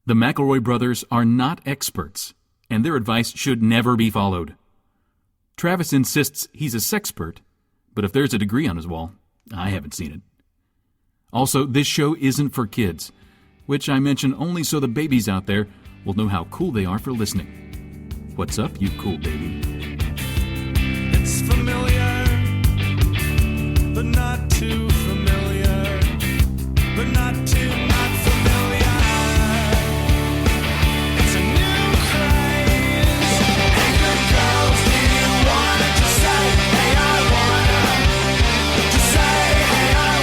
The McElroy brothers are not experts, and their advice should never be followed. Travis insists he's a sexpert, but if there's a degree on his wall, I haven't seen it. Also, this show isn't for kids, which I mention only so the babies out there will know how cool they are for listening. What's up, you cool baby? It's familiar, but not too familiar, but not too not familiar. It's a new craze. Hey, good girls, do you wanna just say, hey, I wanna? Just say, hey, I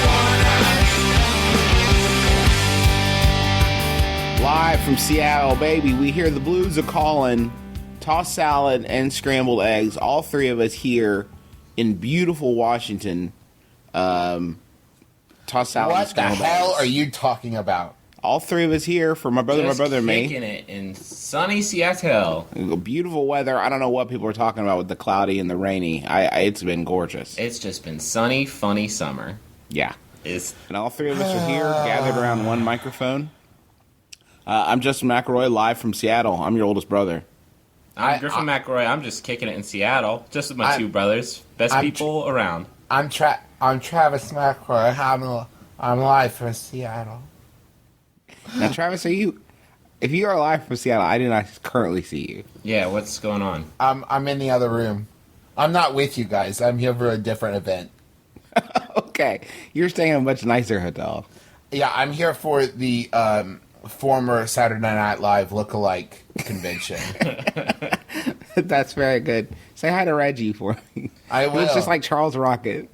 wanna. Live from Seattle, baby, we hear the blues are calling. Tossed salad and scrambled eggs. All three of us here in beautiful Washington. Tossed salad and What the scrambled hell eggs. are you talking about? All three of us here for my brother, Just and kicking me. it in sunny Seattle. Beautiful weather. I don't know what people are talking about with the cloudy and the rainy. It's been gorgeous. It's just been sunny, funny summer. Yeah. It's And all three of us are here, gathered around one microphone. I'm Justin McElroy, live from Seattle. I'm your oldest brother. I'm Griffin McElroy. I'm just kicking it in Seattle, just with my two brothers, best people around. I'm Travis McElroy. I'm live from Seattle. Now, Travis, if you are live from Seattle, I do not currently see you. Yeah, what's going on? I'm in the other room. I'm not with you guys. I'm here for a different event. Okay. You're staying in a much nicer hotel. Yeah, I'm here for the former Saturday Night Live lookalike convention. That's very good. Say hi to Reggie for me. I will. He looks just like Charles Rocket.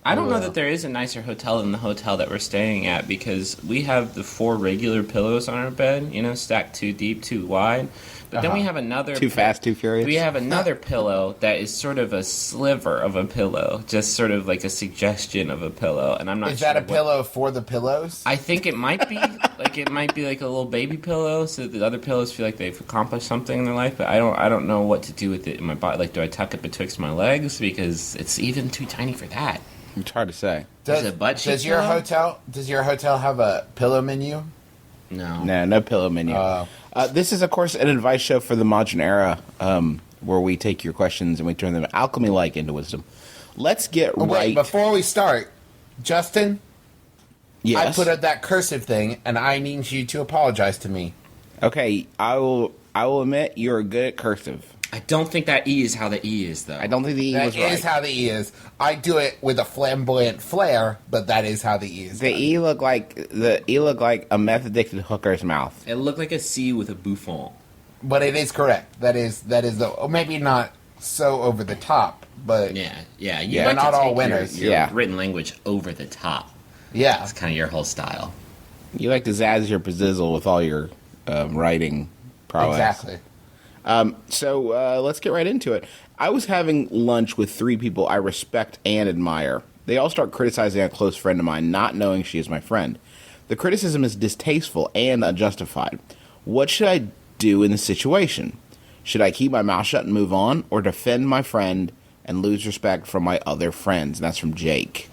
I don't know that there is a nicer hotel than the hotel that we're staying at, because we have the 4 regular pillows on our bed, stacked too deep, too wide. But then we have another... Too fast, too furious. We have another pillow that is sort of a sliver of a pillow, just sort of like a suggestion of a pillow, and I'm not Is sure that a what- pillow for the pillows? I think it might be like a little baby pillow, so the other pillows feel like they've accomplished something in their life. But I don't know what to do with it in my body. Like, do I tuck it betwixt my legs because it's even too tiny for that? It's hard to say. Is it butt cheek Does your pillow? hotel have a pillow menu? No. No pillow menu. This is, of course, an advice show for the modern era, where we take your questions and we turn them alchemy-like into wisdom. Let's get right. Wait, before we start, Justin, Yes. I put up that cursive thing, and I need you to apologize to me. Okay, I will admit you're good at cursive. I don't think that E is how the E is, though. I don't think the E That was right. is how the E is. I do it with a flamboyant flair, but that is how the E is. The done. E looked like a meth addicted hooker's mouth. It looked like a C with a bouffon. But it is correct. That is maybe not so over the top, but Yeah. You Yeah. like Not to all take winners. Your Yeah. written language over the top. yeah. That's kind of your whole style. You like to zazz your pizzle with all your writing prowess. Exactly. So let's get right into it. I was having lunch with 3 people I respect and admire. They all start criticizing a close friend of mine, not knowing she is my friend. The criticism is distasteful and unjustified. What should I do in this situation? Should I keep my mouth shut and move on, or defend my friend and lose respect from my other friends? And that's from Jake.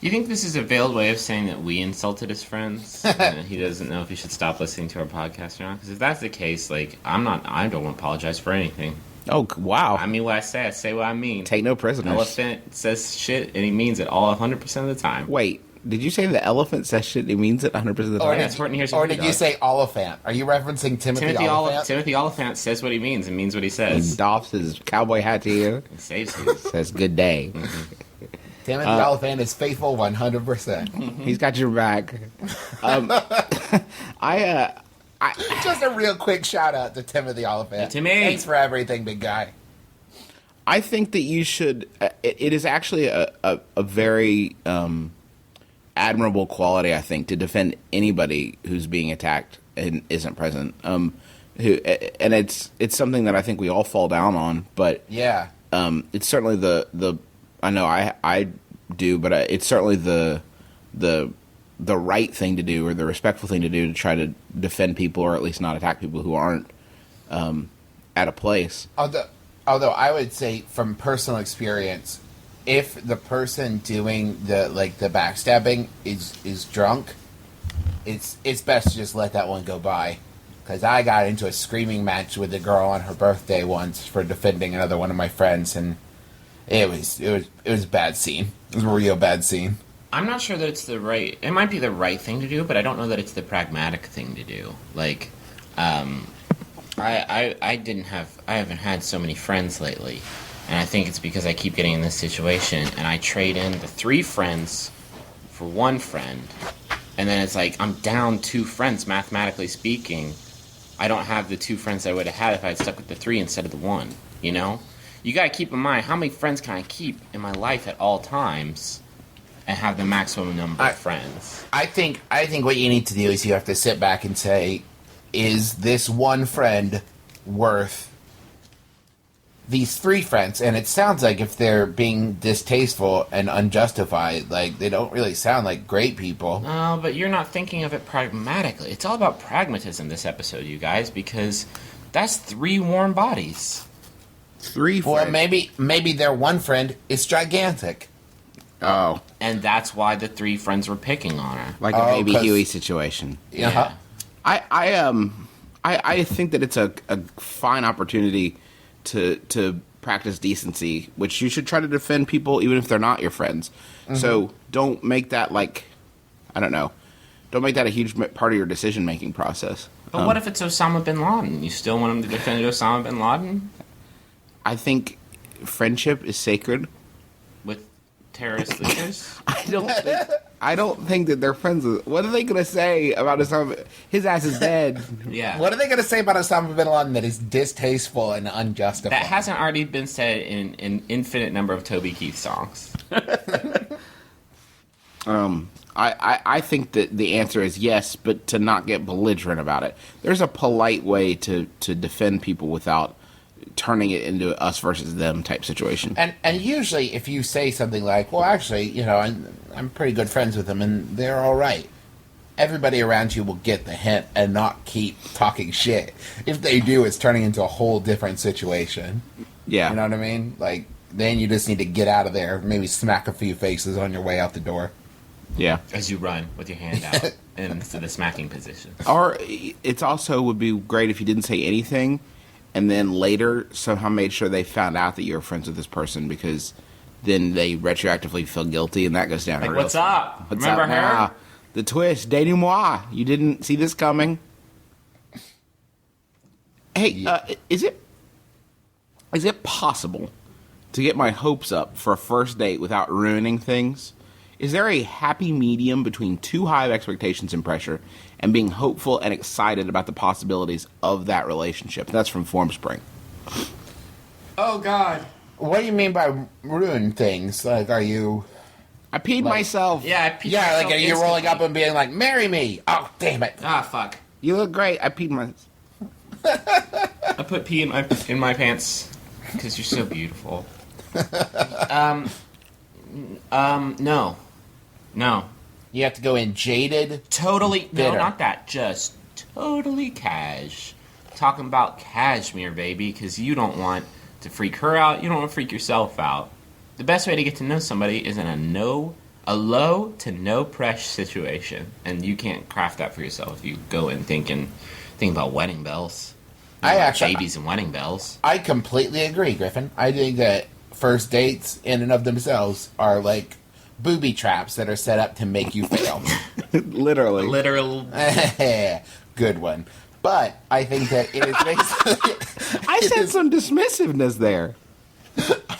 You think this is a veiled way of saying that we insulted his friends? He doesn't know if he should stop listening to our podcast or not? Because if that's the case, I don't want to apologize for anything. Oh, wow. I mean what I say what I mean. Take no prisoners. Elephant says shit, and he means it all 100% of the time. Wait, did you say the elephant says shit? He means it 100% of the Or time? that's Horton here's Or your did dog. you say Olyphant? Are you referencing Timothy Olyphant? Timothy Olyphant says what he means and means what he He says. doffs his cowboy hat to you. He saves his. Says good day. Timothy Olyphant is faithful 100%. He's got your back. Just a real quick shout out to Timothy Olyphant. Hey, Timmy. Thanks for everything, big guy. I think that you should. It is actually a very admirable quality, I think, to defend anybody who's being attacked and isn't present. And it's something that I think we all fall down on. But Yeah. it's certainly the I know I do, but it's certainly the right thing to do, or the respectful thing to do, to try to defend people, or at least not attack people who aren't at a place. Although I would say from personal experience, if the person doing the backstabbing is drunk, it's best to just let that one go by. Because I got into a screaming match with a girl on her birthday once for defending another one of my friends, and it was a bad scene. It was a real bad scene. I'm not sure that it's it might be the right thing to do, but I don't know that it's the pragmatic thing to do. Like, I haven't had so many friends lately, and I think it's because I keep getting in this situation, and I trade in the 3 friends for 1 friend, and then it's like I'm down 2 friends, mathematically speaking. I don't have the 2 friends I would have had if I had stuck with the 3 instead of the 1, you know? You gotta keep in mind, how many friends can I keep in my life at all times and have the maximum number of friends? I think what you need to do is you have to sit back and say, is this 1 friend worth these 3 friends? And it sounds like if they're being distasteful and unjustified, like, they don't really sound like great people. No, but you're not thinking of it pragmatically. It's all about pragmatism this episode, you guys, because that's 3 warm bodies. 3 friends. Or maybe their 1 friend is gigantic. Oh. And that's why the 3 friends were picking on her. Like a Baby 'cause- Huey situation. Yeah. I think that it's a fine opportunity to practice decency, which you should try to defend people even if they're not your friends. Mm-hmm. So don't make that don't make that a huge part of your decision making process. But what if it's Osama bin Laden? You still want him to defend Osama bin Laden? I think friendship is sacred. With terrorist leaders? I don't think that they're friends with. What are they going to say about Osama? His ass is dead. Yeah. What are they going to say about Osama bin Laden that is distasteful and unjustified? That hasn't already been said in an infinite number of Toby Keith songs. I think that the answer is yes, but to not get belligerent about it. There's a polite way to defend people without turning it into us versus them type situation. And usually, if you say something like, "Well, actually, you know, I'm pretty good friends with them, and they're all right," everybody around you will get the hint and not keep talking shit. If they do, it's turning into a whole different situation. Yeah. You know what I mean? Like, then you just need to get out of there, maybe smack a few faces on your way out the door. Yeah. As you run with your hand out into the smacking position. Or it's also would be great if you didn't say anything and then later somehow made sure they found out that you were friends with this person, because then they retroactively feel guilty and that goes down. Like, real what's fast. up? What's Remember up her? now? The twist, denouement. You didn't see this coming. Hey, is it possible to get my hopes up for a first date without ruining things? Is there a happy medium between too high of expectations and pressure and being hopeful and excited about the possibilities of that relationship? That's from Formspring. Oh, God. What do you mean by ruin things? Like, are you... I peed myself. Yeah, I peed Yeah, myself like, are you rolling up instantly. and being like, "Marry me"? Oh, damn it. Ah, fuck. You look great. I peed myself. I put pee in my pants because you're so beautiful. No. You have to go in jaded. Totally. No, Bitter. not that. Just totally cash. Talking about cashmere, baby, because you don't want to freak her out. You don't want to freak yourself out. The best way to get to know somebody is in a low to no pressure situation, and you can't craft that for yourself if you go in thinking about wedding bells. Babies and wedding bells. I completely agree, Griffin. I think that first dates in and of themselves are like booby traps that are set up to make you fail. Literally. Literal. Good one. But I think that it is basically... I said some dismissiveness there.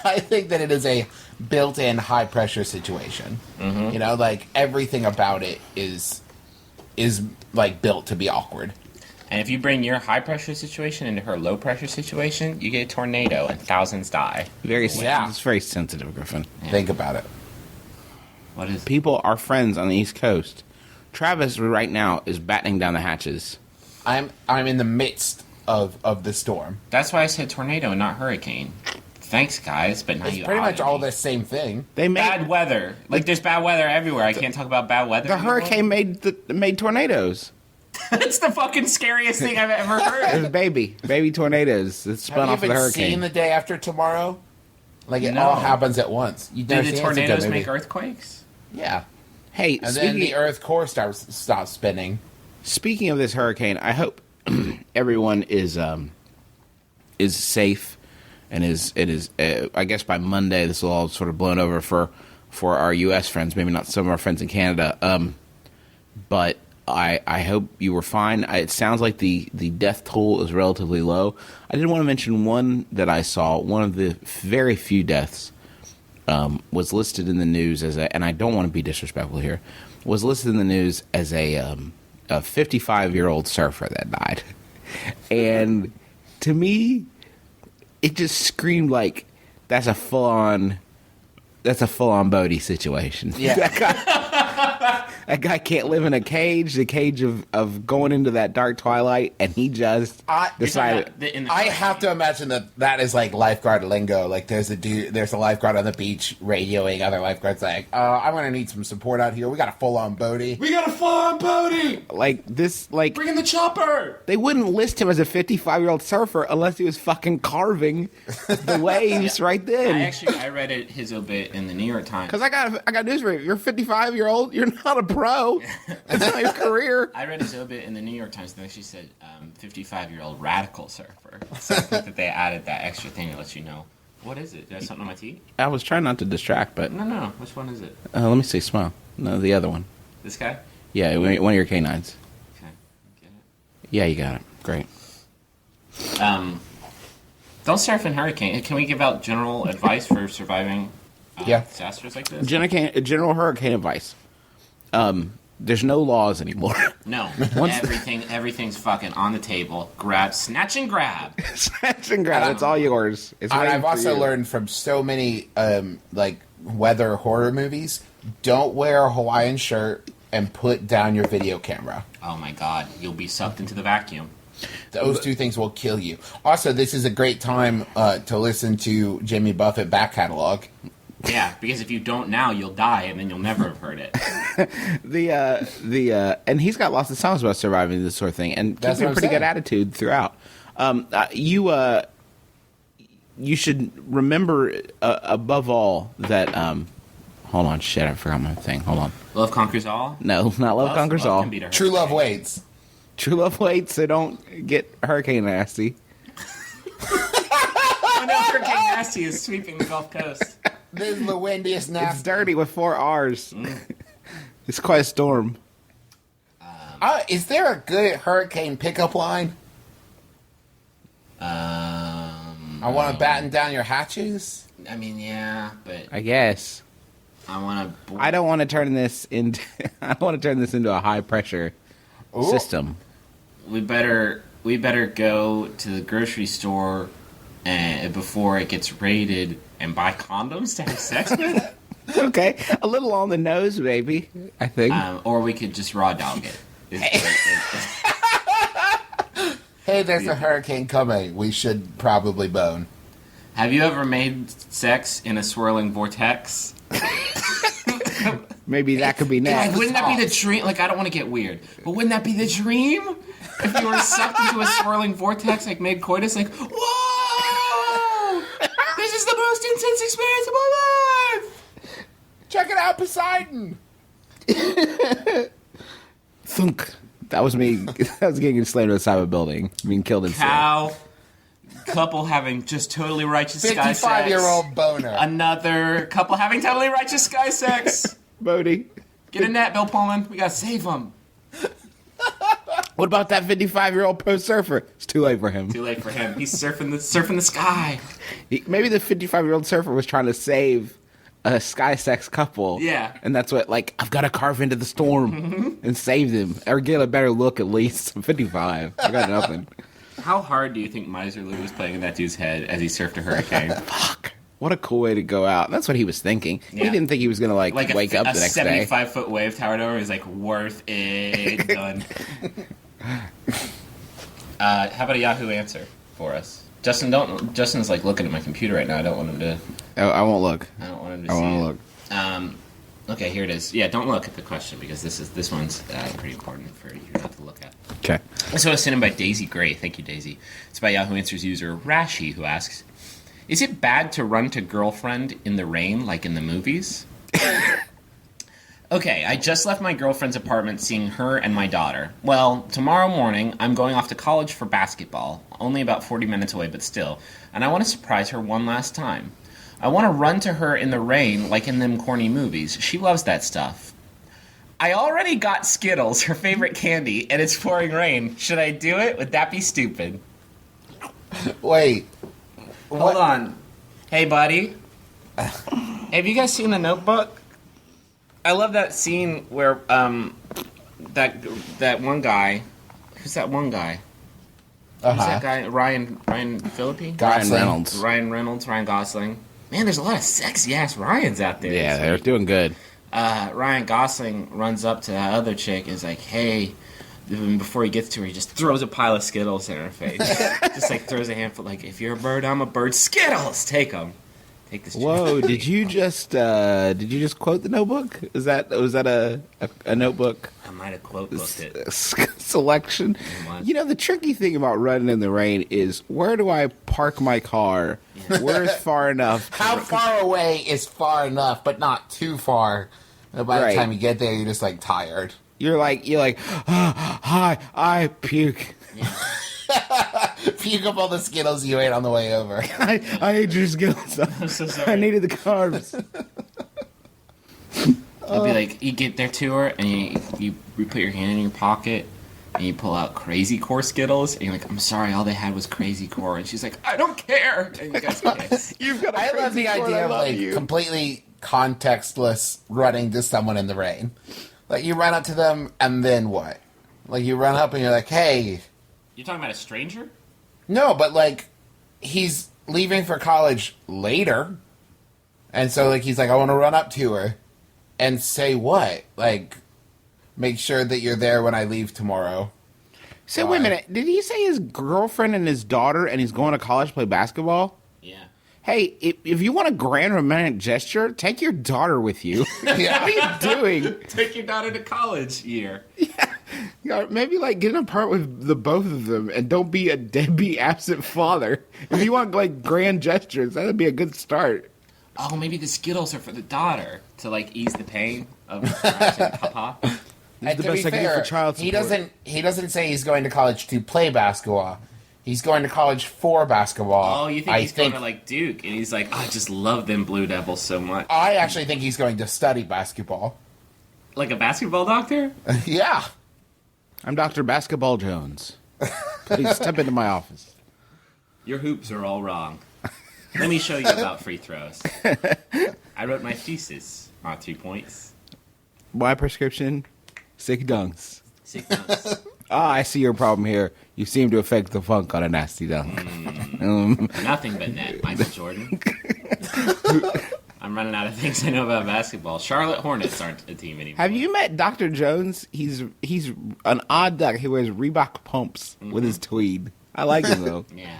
I think that it is a built-in high-pressure situation. Mm-hmm. You know, like, everything about it is like, built to be awkward. And if you bring your high pressure situation into her low pressure situation, you get a tornado and thousands die. Yeah. It's very sensitive, Griffin. Yeah. Think about it. What is? People are friends on the East Coast. Travis right now is battening down the hatches. I'm in the midst of the storm. That's why I said tornado and not hurricane. Thanks, guys, but now It's you pretty much outed all me. the same thing. They made Bad weather. Like there's bad weather everywhere. I can't talk about bad weather. the anymore. hurricane made tornadoes. That's the fucking scariest thing I've ever heard. There's baby tornadoes that spun Have you off of the even hurricane. seen The Day After Tomorrow? Like, it No. all happens at once. You Do never the seen it? It's a good tornadoes movie. make earthquakes? Yeah. Hey, And then the Earth core stops spinning. speaking of this hurricane, I hope everyone is safe and is I guess by Monday this will all sort of blown over for our U.S. friends, maybe not some of our friends in Canada. But I hope you were fine. It sounds like the death toll is relatively low. I did want to mention one that I saw. One of the very few deaths was listed in the news as and I don't want to be disrespectful here, was listed in the news as a 55-year-old surfer that died. And to me, it just screamed like that's a full-on Bodie situation. Yeah. That guy can't live in the cage of going into that dark twilight, and he just decided. I have to imagine that is like lifeguard lingo. Like there's a lifeguard on the beach radioing other lifeguards like, I'm gonna need some support out here. We got a full-on Bodie. We got a full-on Bodie! Bring in the chopper! They wouldn't list him as a 55-year-old surfer unless he was fucking carving the waves right then. I read his obit in the New York Times. Because I got news for you. You're a 55-year-old. You're not a pro. It's not your career. I read his obit in the New York Times, and they actually said 55-year-old radical surfer. So I think that they added that extra thing to let you know. What is it? Did I have something on my teeth? I was trying not to distract, but... No. Which one is it? let me see. Smile. No, the other one. This guy? Yeah, one of your canines. Okay. Get it? Yeah, you got it. Great. Don't surf in hurricane. Can we give out general advice for surviving disasters like this? General hurricane advice. There's no laws anymore. No. Everything's fucking on the table. Snatch and grab. Snatch and grab. It's all yours. It's waiting I've for also you. learned from so many like weather horror movies, don't wear a Hawaiian shirt and put down your video camera. Oh my god, you'll be sucked into the vacuum. Those two things will kill you. Also, this is a great time to listen to Jimmy Buffett back catalog. Yeah, because if you don't now, you'll die, and then you'll never have heard it. And he's got lots of songs about surviving this sort of thing, and That's keeping a what I'm pretty good saying. attitude throughout. You should remember above all that. Hold on, shit! I forgot my thing. Hold on. Love conquers all? No, not love conquers all. Can beat a True love hurricane. waits. True love waits, so don't get hurricane nasty. I know Hurricane Nasty is sweeping the Gulf Coast. This is the windiest It's nasty. dirty with 4 R's. It's quite a storm. Is there a good hurricane pickup line? I want to batten down your hatches. I mean, yeah, but I guess. I want to... I don't want to turn this into. I don't want to turn this into a high pressure Ooh. system. We better go to the grocery store before it gets raided and buy condoms to have sex with? Okay, a little on the nose, maybe. I think. Or we could just raw dog it. Hey, there's a hurricane coming. We should probably bone. Have you ever made sex in a swirling vortex? Maybe that could be next. God, wouldn't that be the dream? Like, I don't want to get weird, but wouldn't that be the dream? If you were sucked into a swirling vortex, like made coitus, like, whoa! This is the most intense experience of my life! Check it out, Poseidon. Thunk. That was me. That was getting slammed to the side of a building, being killed in Cow, couple having just totally righteous sky sex. 55-year-old boner. Another couple having totally righteous sky sex. Bodie. Get a net, Bill Pullman. We gotta save them. What about that 55-year-old pro surfer? It's too late for him. Too late for him. He's surfing the sky. Maybe the 55-year-old surfer was trying to save a sky sex couple. Yeah. And that's what, like, I've got to carve into the storm and save them. Or get a better look at least. I'm 55. I got nothing. How hard do you think Miser Lou was playing in that dude's head as he surfed a hurricane? Fuck. What a cool way to go out. That's what he was thinking. Yeah. He didn't think he was going to, like wake up the next day. A 75-foot wave towered over. He's like, worth it. Done. How about a Yahoo answer for us? Justin's like looking at my computer right now. I don't want him to. I won't look. I don't want him to I see won't it. look. Okay, here it is. Yeah, don't look at the question because this one's pretty important for you not to look at. Okay. This one was sent in by Daisy Gray. Thank you, Daisy. It's by Yahoo Answers user Rashi, who asks, is it bad to run to girlfriend in the rain like in the movies? Okay, I just left my girlfriend's apartment seeing her and my daughter. Well, tomorrow morning, I'm going off to college for basketball. Only about 40 minutes away, but still. And I want to surprise her one last time. I want to run to her in the rain like in them corny movies. She loves that stuff. I already got Skittles, her favorite candy, and it's pouring rain. Should I do it? Would that be stupid? Wait. Hold on. Hey, buddy. Have you guys seen The Notebook? I love that scene where that one guy. Who's that one guy? Who's that guy? Ryan Phillippe? Ryan Reynolds. Ryan Gosling. Man, there's a lot of sexy ass Ryans out there. Yeah, they're doing good. Ryan Gosling runs up to that other chick and is like, "Hey." And before he gets to her, he just throws a pile of Skittles in her face. Just like throws a handful, like, "If you're a bird, I'm a bird. Skittles, take them." Take this. Whoa! Did you just quote The Notebook? Was that a Notebook I might have quote booked it. selection? was. You know, the tricky thing about running in the rain is, where do I park my car? Where's far enough? How far away is far enough, but not too far? And by Right. the time you get there, you're just like tired. You're like, hi, I puke. Puke up all the Skittles you ate on the way over. I ate your Skittles. I'm so sorry. I needed the carbs. It'll be like, you get there to her, and you put your hand in your pocket, and you pull out Crazy Core Skittles, and you're like, "I'm sorry, all they had was Crazy Core." And she's like, "I don't care." And you guys kiss. You've got. I love the idea of like completely contextless running to someone in the rain. Like you run up to them, and then what? Like you run up and you're like, "Hey." You're talking about a stranger? No, but like he's leaving for college later, and so like he's like, "I want to run up to her and say what? Like, make sure that you're there when I leave tomorrow." So wait a minute. Did he say his girlfriend and his daughter, and he's going to college to play basketball? Yeah. Hey, if you want a grand romantic gesture, take your daughter with you. Yeah. What are you doing? Take your daughter to college year. Yeah, maybe like get apart with the both of them, and don't be a deadbeat absent father. If you want like grand gestures, that'd be a good start. Oh, maybe the Skittles are for the daughter to like ease the pain of Papa. And the to best be I can do fair, for child he support. doesn't say he's going to college to play basketball. He's going to college for basketball. Oh, you think he's going to like Duke, and he's like, "I just love them Blue Devils so much." I actually think he's going to study basketball. Like a basketball doctor? Yeah. I'm Dr. Basketball Jones. Please step into my office. Your hoops are all wrong. Let me show you about free throws. I wrote my thesis. 3 points. My prescription, sick dunks. 6 dunks. Ah, I see your problem here. You seem to affect the funk on a nasty dunk. Nothing but net, Michael Jordan. I'm running out of things I know about basketball. Charlotte Hornets aren't a team anymore. Have you met Dr. Jones? He's an odd duck. He wears Reebok pumps with his tweed. I like him though. Yeah.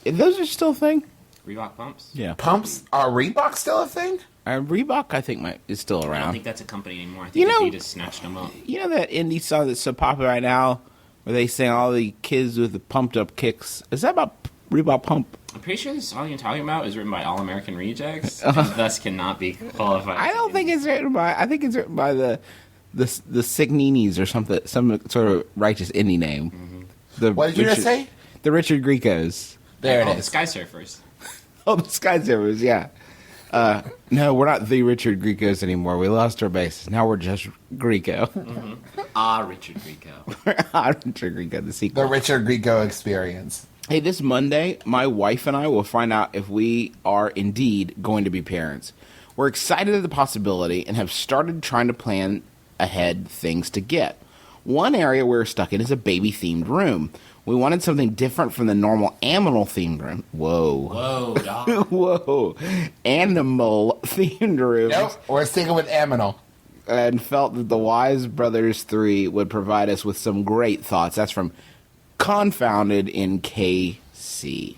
Those are still a thing. Reebok pumps? Yeah. Pumps? Are Reebok still a thing? Reebok, I think, is still I don't around. think that's a company anymore. I think You know- Adidas snatched them up. You know that indie song that's so popular right now, where they sing all the kids with the pumped up kicks? Is that about Reebok pump? I'm pretty sure the song you're talking about is written by All American Rejects, and thus cannot be qualified. I don't think it's written by. I think it's written by the Signinis or something, some sort of righteous indie name. The What did you just say? The Richard Grieco's. There Oh, it the is. Sky Surfers. Oh, the Skysavers, yeah. No, we're not the Richard Grieco's anymore. We lost our basis. Now we're just Grieco. Richard Grieco. Richard Grieco, the sequel. The Richard Grieco experience. Hey, this Monday, my wife and I will find out if we are indeed going to be parents. We're excited at the possibility and have started trying to plan ahead things to get. One area we're stuck in is a baby-themed room. We wanted something different from the normal animal-themed room. Whoa. Whoa, dog. Whoa. Animal-themed room. Nope, we're sticking with Aminal. And felt that the Wise Brothers 3 would provide us with some great thoughts. That's from Confounded in KC.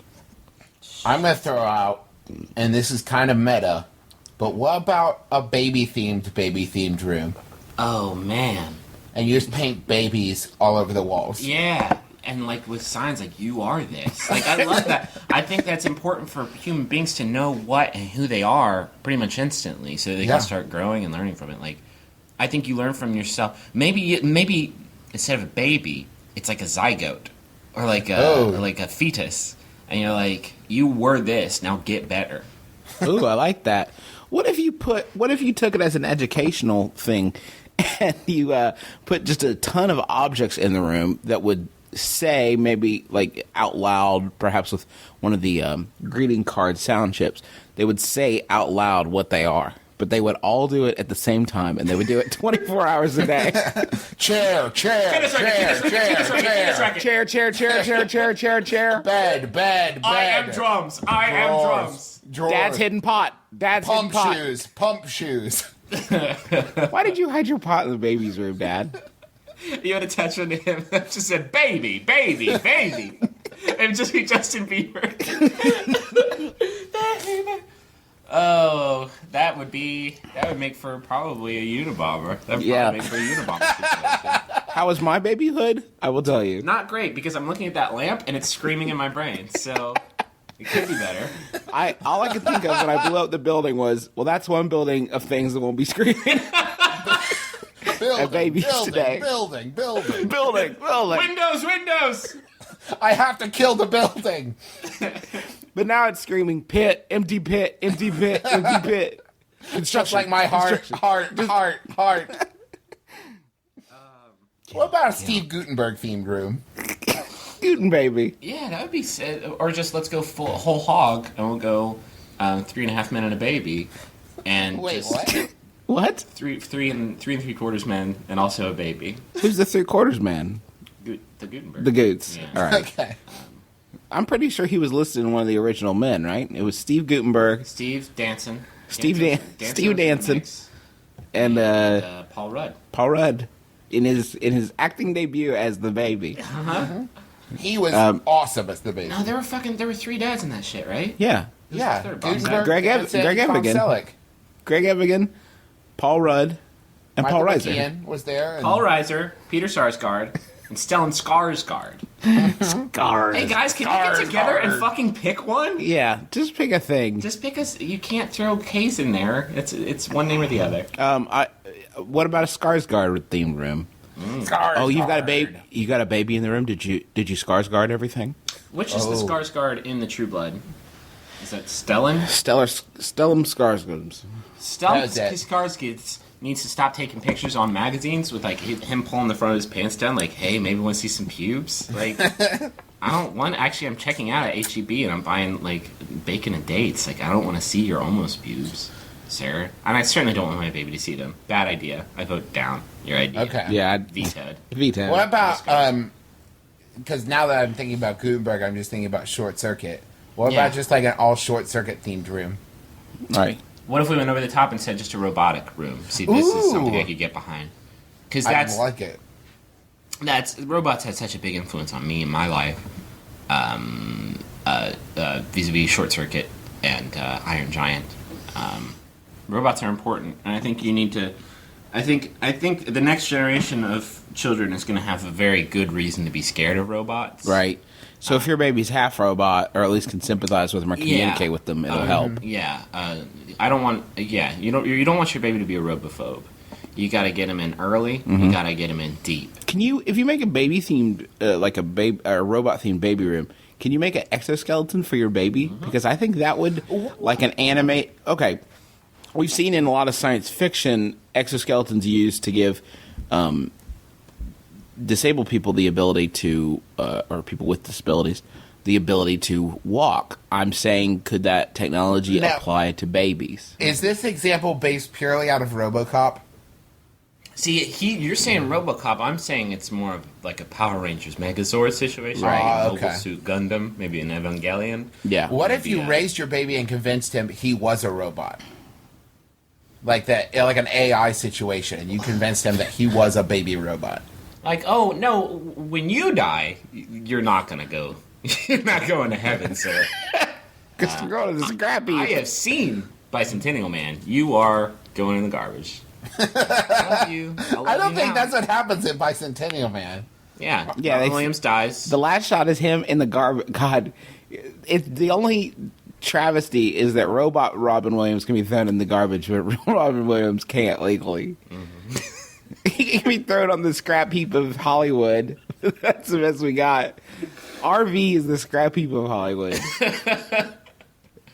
I'm going to throw out, and this is kind of meta, but what about a baby-themed room? Oh, man. And you just paint babies all over the walls. Yeah. and like with signs like you are this. Like I love that. I think that's important for human beings to know what and who they are pretty much instantly, so they Yeah. can start growing and learning from it. Like I think you learn from yourself. Maybe instead of a baby, it's like a zygote or like a fetus, and you're like, you were this. Now get better. Ooh, I like that. What if you took it as an educational thing, and you put just a ton of objects in the room that would say, maybe like out loud, perhaps with one of the greeting card sound chips, they would say out loud what they are, but they would all do it at the same time, and they would do it 24 hours a day. Chair. Fitness racket. Bed. I am drums. Drawers. Dad's hidden pot. Pump shoes. Why did you hide your pot in the baby's room, Dad? You had a touch on him that just said baby. It would just be Justin Bieber. Oh, that would make for probably a Unabomber. That would Yeah. probably make for a Unabomber situation. How was my babyhood? I will tell you. Not great, because I'm looking at that lamp and it's screaming in my brain, so it could be better. All I could think of when I blew up the building was, well, that's one building of things that won't be screaming. Babies today. Building. building. Windows! I have to kill the building. But now it's screaming pit, empty pit, empty pit, empty pit. Just like my heart. What about a Steve Gutenberg themed room? Scooting baby. Yeah, that would be sad. Or just let's go whole hog, and we'll go 3.5 men and a baby. And Wait, just what? What? three and 3/4 men, and also a baby. Who's the 3/4 man? The Gutenberg. The Goots. Yeah. All right. Okay. I'm pretty sure he was listed in one of the original men, right? It was Steve Gutenberg Steve Danson. Steve Danson Steve was in the Danson. mix. and Paul Rudd. Paul Rudd in his acting debut as the baby. He was awesome as the baby. No, there were 3 dads in that shit, right? Yeah. Yeah. Third Bob Gutenberg, Greg Danson, Greg Tom Evigan. Selleck. Greg Evigan, Paul Rudd, and Michael Paul Reiser. McKeon was there. And Paul Reiser, Peter Sarsgaard, and Stellan Skarsgård. Hey guys, can you get together and fucking pick one? Yeah, just pick a thing. Just pick us. You can't throw K's in there. It's one name or the other. What about a Skarsgård themed room? Skarsgård. Oh, you've got a baby. You got a baby in the room. Did you Skarsgård everything? Which is the Skarsgård in the True Blood? Is that Stellan? Stellum Skarsgård. Stellan was it. Skarsgård needs to stop taking pictures on magazines with like him pulling the front of his pants down. Like, hey, maybe want to see some pubes. Like, I don't want. Actually, I'm checking out at HEB and I'm buying like bacon and dates. Like, I don't want to see your almost pubes, Sarah. And I certainly don't want my baby to see them. Bad idea. I vote down your idea. Okay. Yeah, Vetoed. Vito. What about because now that I'm thinking about Gutenberg, I'm just thinking about Short Circuit. What Yeah. about just like an all Short Circuit themed room? Right. What if we went over the top and said just a robotic room? See, this is something Ooh. I could get behind. Because I like it. robots had such a big influence on me in my life, vis-a-vis Short Circuit and Iron Giant. Robots are important, and I think you need to. I think the next generation of children is going to have a very good reason to be scared of robots. Right. So if your baby's half robot, or at least can sympathize with them or communicate with them, it'll help. Yeah, I don't want. Yeah, you don't want your baby to be a robophobe. You got to get him in early. You got to get him in deep. Can you, if you make a baby themed, like a robot themed baby room, can you make an exoskeleton for your baby? Because I think that would, like an anime. Okay, we've seen in a lot of science fiction exoskeletons used to give disabled people the ability to, or people with disabilities, the ability to walk. I'm saying, could that technology Now- apply to babies? Is this example based purely out of RoboCop? See, you're saying RoboCop. I'm saying it's more of like a Power Rangers Megazord situation, Right. like a Okay. Mobile Suit Gundam, maybe an Evangelion. Yeah. What if you Yeah. raised your baby and convinced him he was a robot? Like that, like an AI situation, and you convinced him that he was a baby robot. Like, oh no, when you die, you're not gonna go. You're not going to heaven, sir. Because you're going to the scrappy. I have seen Bicentennial Man. You are going in the garbage. I love you. I don't think that's what happens in Bicentennial Man. Yeah. Yeah, Robin they- Williams dies. The last shot is him in the garbage. God, it's the only travesty is that robot Robin Williams can be thrown in the garbage, but real Robin Williams can't legally. He can be thrown on the scrap heap of Hollywood. That's the best we got. RV is the scrap heap of Hollywood.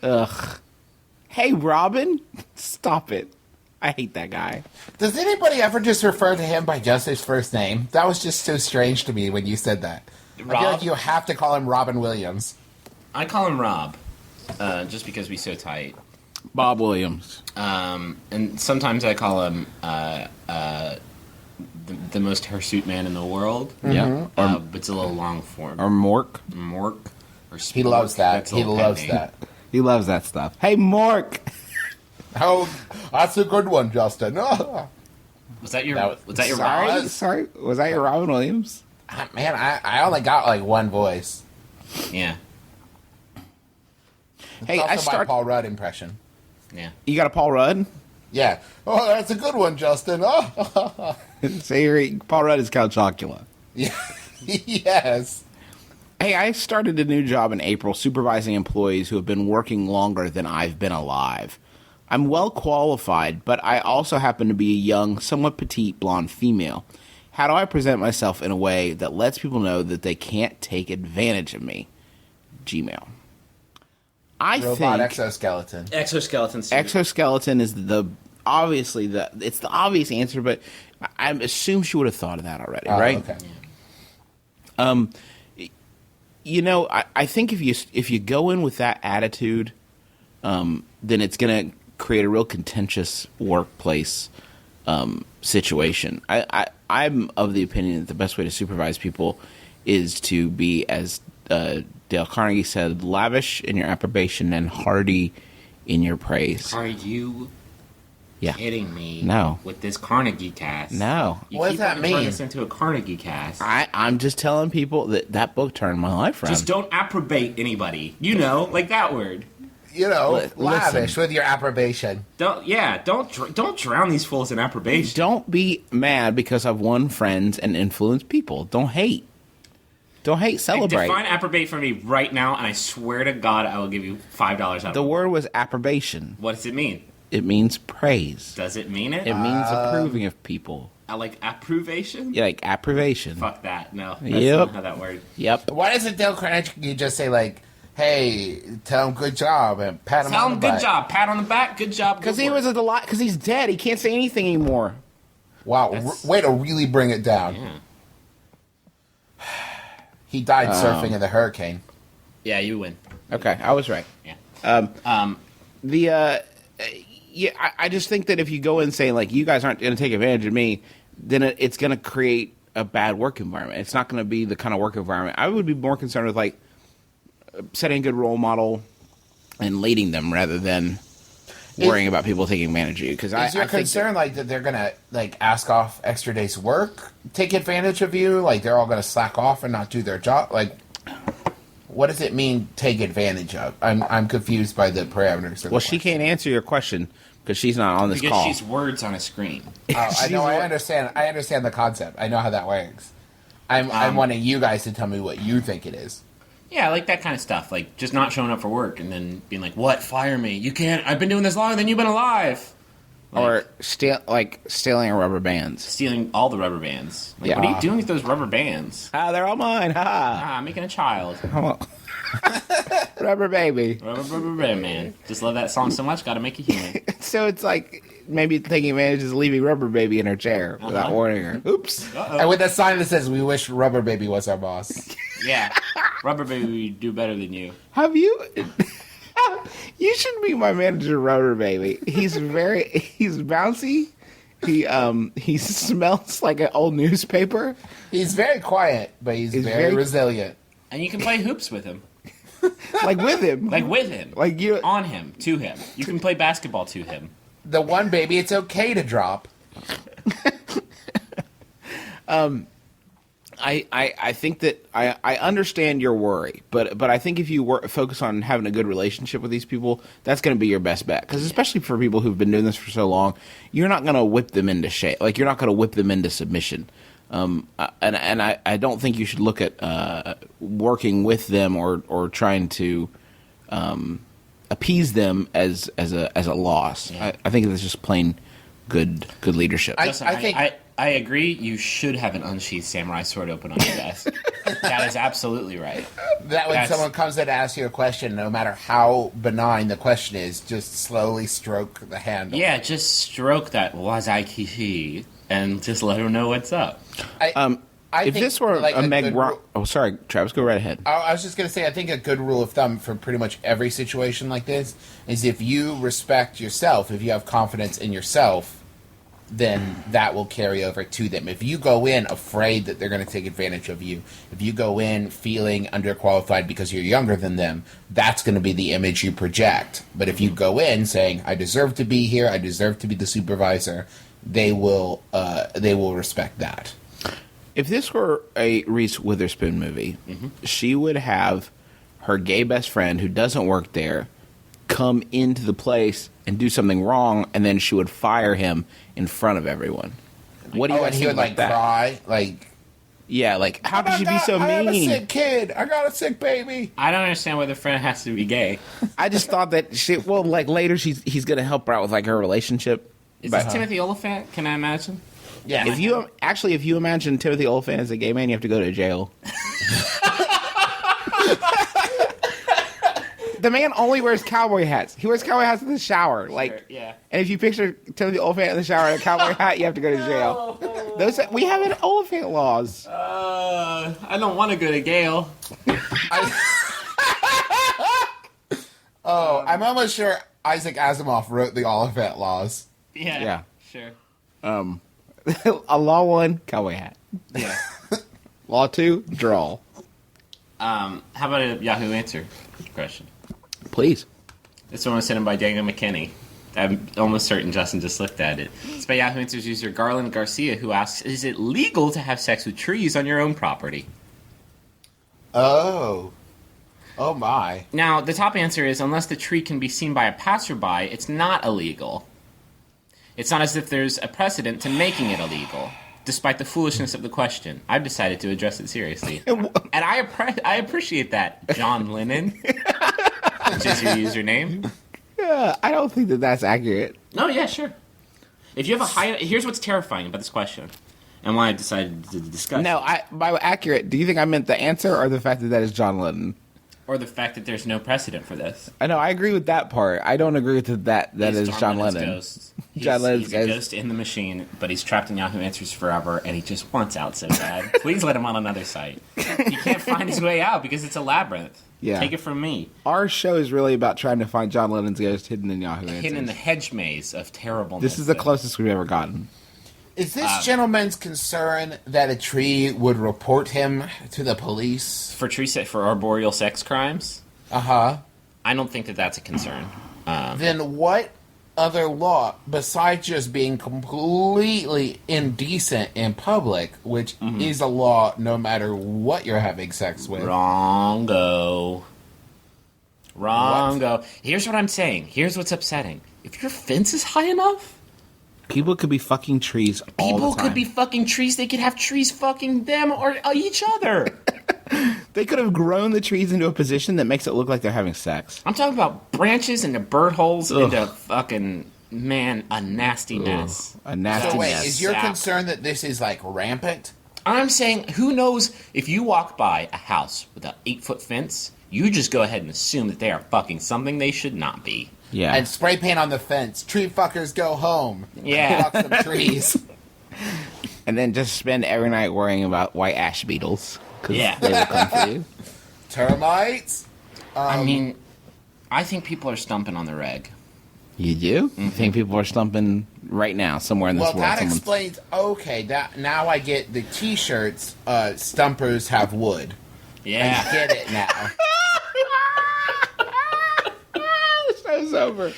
Ugh. Hey, Robin, stop it. I hate that guy. Does anybody ever just refer to him by just his first name? That was just so strange to me when you said that. I feel Rob? like you have to call him Robin Williams. I call him Rob, just because we so tight. Bob Williams. And sometimes I call him the most hirsute man in the world. Yeah. But it's a little long form. Or Mork. Mork. Or He loves that. That's a He little pet loves name. that. He loves that stuff. Hey, Mork. Oh, that's a good one, Justin. Oh. Was that your? That Was that your Sorry, Rob? sorry. Was that your Robin Williams? Man, I only got like one voice. Yeah. Hey, It's I also my start. Paul Rudd impression. Yeah. You got a Paul Rudd? Yeah. Oh, that's a good one, Justin. Oh. So Paul Rudd is Count Chocula. Yeah. Yes. Hey, I started a new job in April supervising employees who have been working longer than I've been alive. I'm well qualified, but I also happen to be a young, somewhat petite blonde female. How do I present myself in a way that lets people know that they can't take advantage of me? Gmail. I Robot think exoskeleton. Exoskeleton suit. exoskeleton is it's the obvious answer, but I assume she would have thought of that already, Oh, right? Okay. You know, I think if you go in with that attitude, then it's going to create a real contentious workplace situation. I'm of the opinion that the best way to supervise people is to be, as Dale Carnegie said, lavish in your approbation and hearty in your praise. Are you Yeah. kidding me? No. With this Carnegie cast. No. You What does keep that on turning mean? this into a Carnegie cast. I'm just telling people that book turned my life around. Just don't approbate anybody. You know, like that word. You know, Listen. lavish with your approbation. Don't drown these fools in approbation. Don't be mad because I've won friends and influenced people. Don't hate. Don't hate. Celebrate. Define approbate for me right now, and I swear to God, I will give you $5 out of The it. word was approbation. What does it mean? It means praise. Does it mean it? It means approving of people. I like approvation? Yeah, like approbation. Fuck that. No. That's Yep. not how that works. Yep. Why doesn't Dale Carnegie just say, like, hey, tell him good job and pat him Tell on him the good butt? job. Pat on the back. Good job. Because good he work. was a lot. Because he's dead. He can't say anything anymore. Wow, way to really bring it down. Yeah. He died surfing in the hurricane. Yeah, you win. Okay, I was right. Yeah. I just think that if you go in saying like you guys aren't going to take advantage of me, then it's going to create a bad work environment. It's not going to be the kind of work environment. I would be more concerned with like setting a good role model and leading them rather than worrying about people taking advantage of you. Because Is your concern like that they're gonna like ask off extra days work, take advantage of you? Like they're all gonna slack off and not do their job? Like, what does it mean? Take advantage of? I'm confused by the parameters. Of well, the she question. can't answer your question because she's not on this Because call. she's words on a screen. I know. I understand. I understand the concept. I know how that works. I'm wanting you guys to tell me what you think it is. Yeah, I like that kind of stuff. Like, just not showing up for work and then being like, what? Fire me. You can't. I've been doing this longer than you've been alive. Or stealing rubber bands. Stealing all the rubber bands. Like, Yeah. what are you doing with those rubber bands? They're all mine. Ha! Ah, I'm making a child. Rubber baby. Rubber band man. Just love that song so much, gotta make a human. So it's like maybe taking advantage is leaving rubber baby in her chair without warning her. Oops. And with a sign that says, "We wish Rubberbaby was our boss." Yeah. Rubber baby would do better than you. Have you? You should be my manager, Rubber Baby. He's bouncy. He smells like an old newspaper. He's very quiet, but he's very very- resilient. And you can play hoops with him. Like with him. Like with him. Like you. On him. To him. You can play basketball to him. The one baby, it's okay to drop. I think that I understand your worry, but I think if you focus on having a good relationship with these people, that's going to be your best bet. Because especially for people who've been doing this for so long, you're not going to whip them into shape. Like you're not going to whip them into submission. I don't think you should look at working with them or trying to appease them as a loss. Yeah. I think it's just plain good leadership. Listen, I agree. You should have an unsheathed samurai sword open on your desk. That is absolutely right. That when someone comes in to ask you a question, no matter how benign the question is, just slowly stroke the handle. Yeah, just stroke that wazai and just let them know what's up. I if think, this were like, a Meg good Ro- oh, sorry, Travis, go right ahead. I was just going to say, I think a good rule of thumb for pretty much every situation like this is if you respect yourself, if you have confidence in yourself, then that will carry over to them. If you go in afraid that they're going to take advantage of you, if you go in feeling underqualified because you're younger than them, that's going to be the image you project. But if you go in saying, I deserve to be here, I deserve to be the supervisor, they will respect that. If this were a Reese Witherspoon movie, she would have her gay best friend who doesn't work there come into the place and do something wrong, and then she would fire him in front of everyone. What do you and he think would about that? cry, like, Yeah, like how could she be so I have a mean? sick kid. I got a sick baby. I don't understand why the friend has to be gay. I just thought that like later he's gonna help her out with like her relationship. Is But this Timothy Olyphant? Can I imagine? Yeah. if you imagine Timothy Olyphant as a gay man, you have to go to jail. The man only wears cowboy hats. He wears cowboy hats in the shower. Like, yeah. And if you picture Timothy Olyphant in the shower in a cowboy hat, you have to go to jail. We have an Olyphant laws. I don't want to go to Gale. I'm almost sure Isaac Asimov wrote the Olyphant laws. Yeah. Sure. A law 1, cowboy hat. Yeah. Law 2, draw. How about a Yahoo Answer question? Please. This one was sent in by Daniel McKinney. I'm almost certain Justin just looked at it. It's by Yahoo Answers user Garland Garcia, who asks, is it legal to have sex with trees on your own property? Oh my. Now, the top answer is, unless the tree can be seen by a passerby, it's not illegal. It's not as if there's a precedent to making it illegal. Despite the foolishness of the question, I've decided to address it seriously. And I appreciate that, John Lennon, which is your username. Yeah, I don't think that's accurate. No, yeah, sure. If you have a high... Here's what's terrifying about this question, and why I decided to discuss No, by accurate, do you think I meant the answer or the fact that is John Lennon? or the fact that there's no precedent for this. I know, I agree with that part. I don't agree with that is John Lennon's Lennon. Ghost. John Lennon's he's a ghost in the machine, but he's trapped in Yahoo Answers forever, and he just wants out so bad. Please let him on another site. He can't find his way out because it's a labyrinth. Yeah. Take it from me. Our show is really about trying to find John Lennon's ghost hidden in Yahoo Answers. Hidden in the hedge maze of terribleness. This is the closest we've ever gotten. Is this gentleman's concern that a tree would report him to the police? For arboreal sex crimes? Uh-huh. I don't think that that's a concern. Then what other law, besides just being completely indecent in public, which is a law no matter what you're having sex with? Wrongo. Here's what I'm saying. Here's what's upsetting. If your fence is high enough, People could be fucking trees all people the time. could be fucking trees. They could have trees fucking them or each other. They could have grown the trees into a position that makes it look like they're having sex. I'm talking about branches into bird holes into fucking, man, a nasty mess. A nasty So wait, mess. is your Sap. concern that this is like rampant? I'm saying, who knows if you walk by a house with an 8-foot fence, you just go ahead and assume that they are fucking something they should not be. Yeah. And spray paint on the fence. Tree fuckers go home. Yeah. Fuck some trees. And then just spend every night worrying about white ash beetles. 'Cause Yeah. they will come for you. Termites? I mean, I think people are stumping on the reg. You do? You think people are stumping right now somewhere in this Well, world? that Someone's- explains. Okay, that now I get the T-shirts. Stumpers have wood. Yeah. I get it now. Show's over.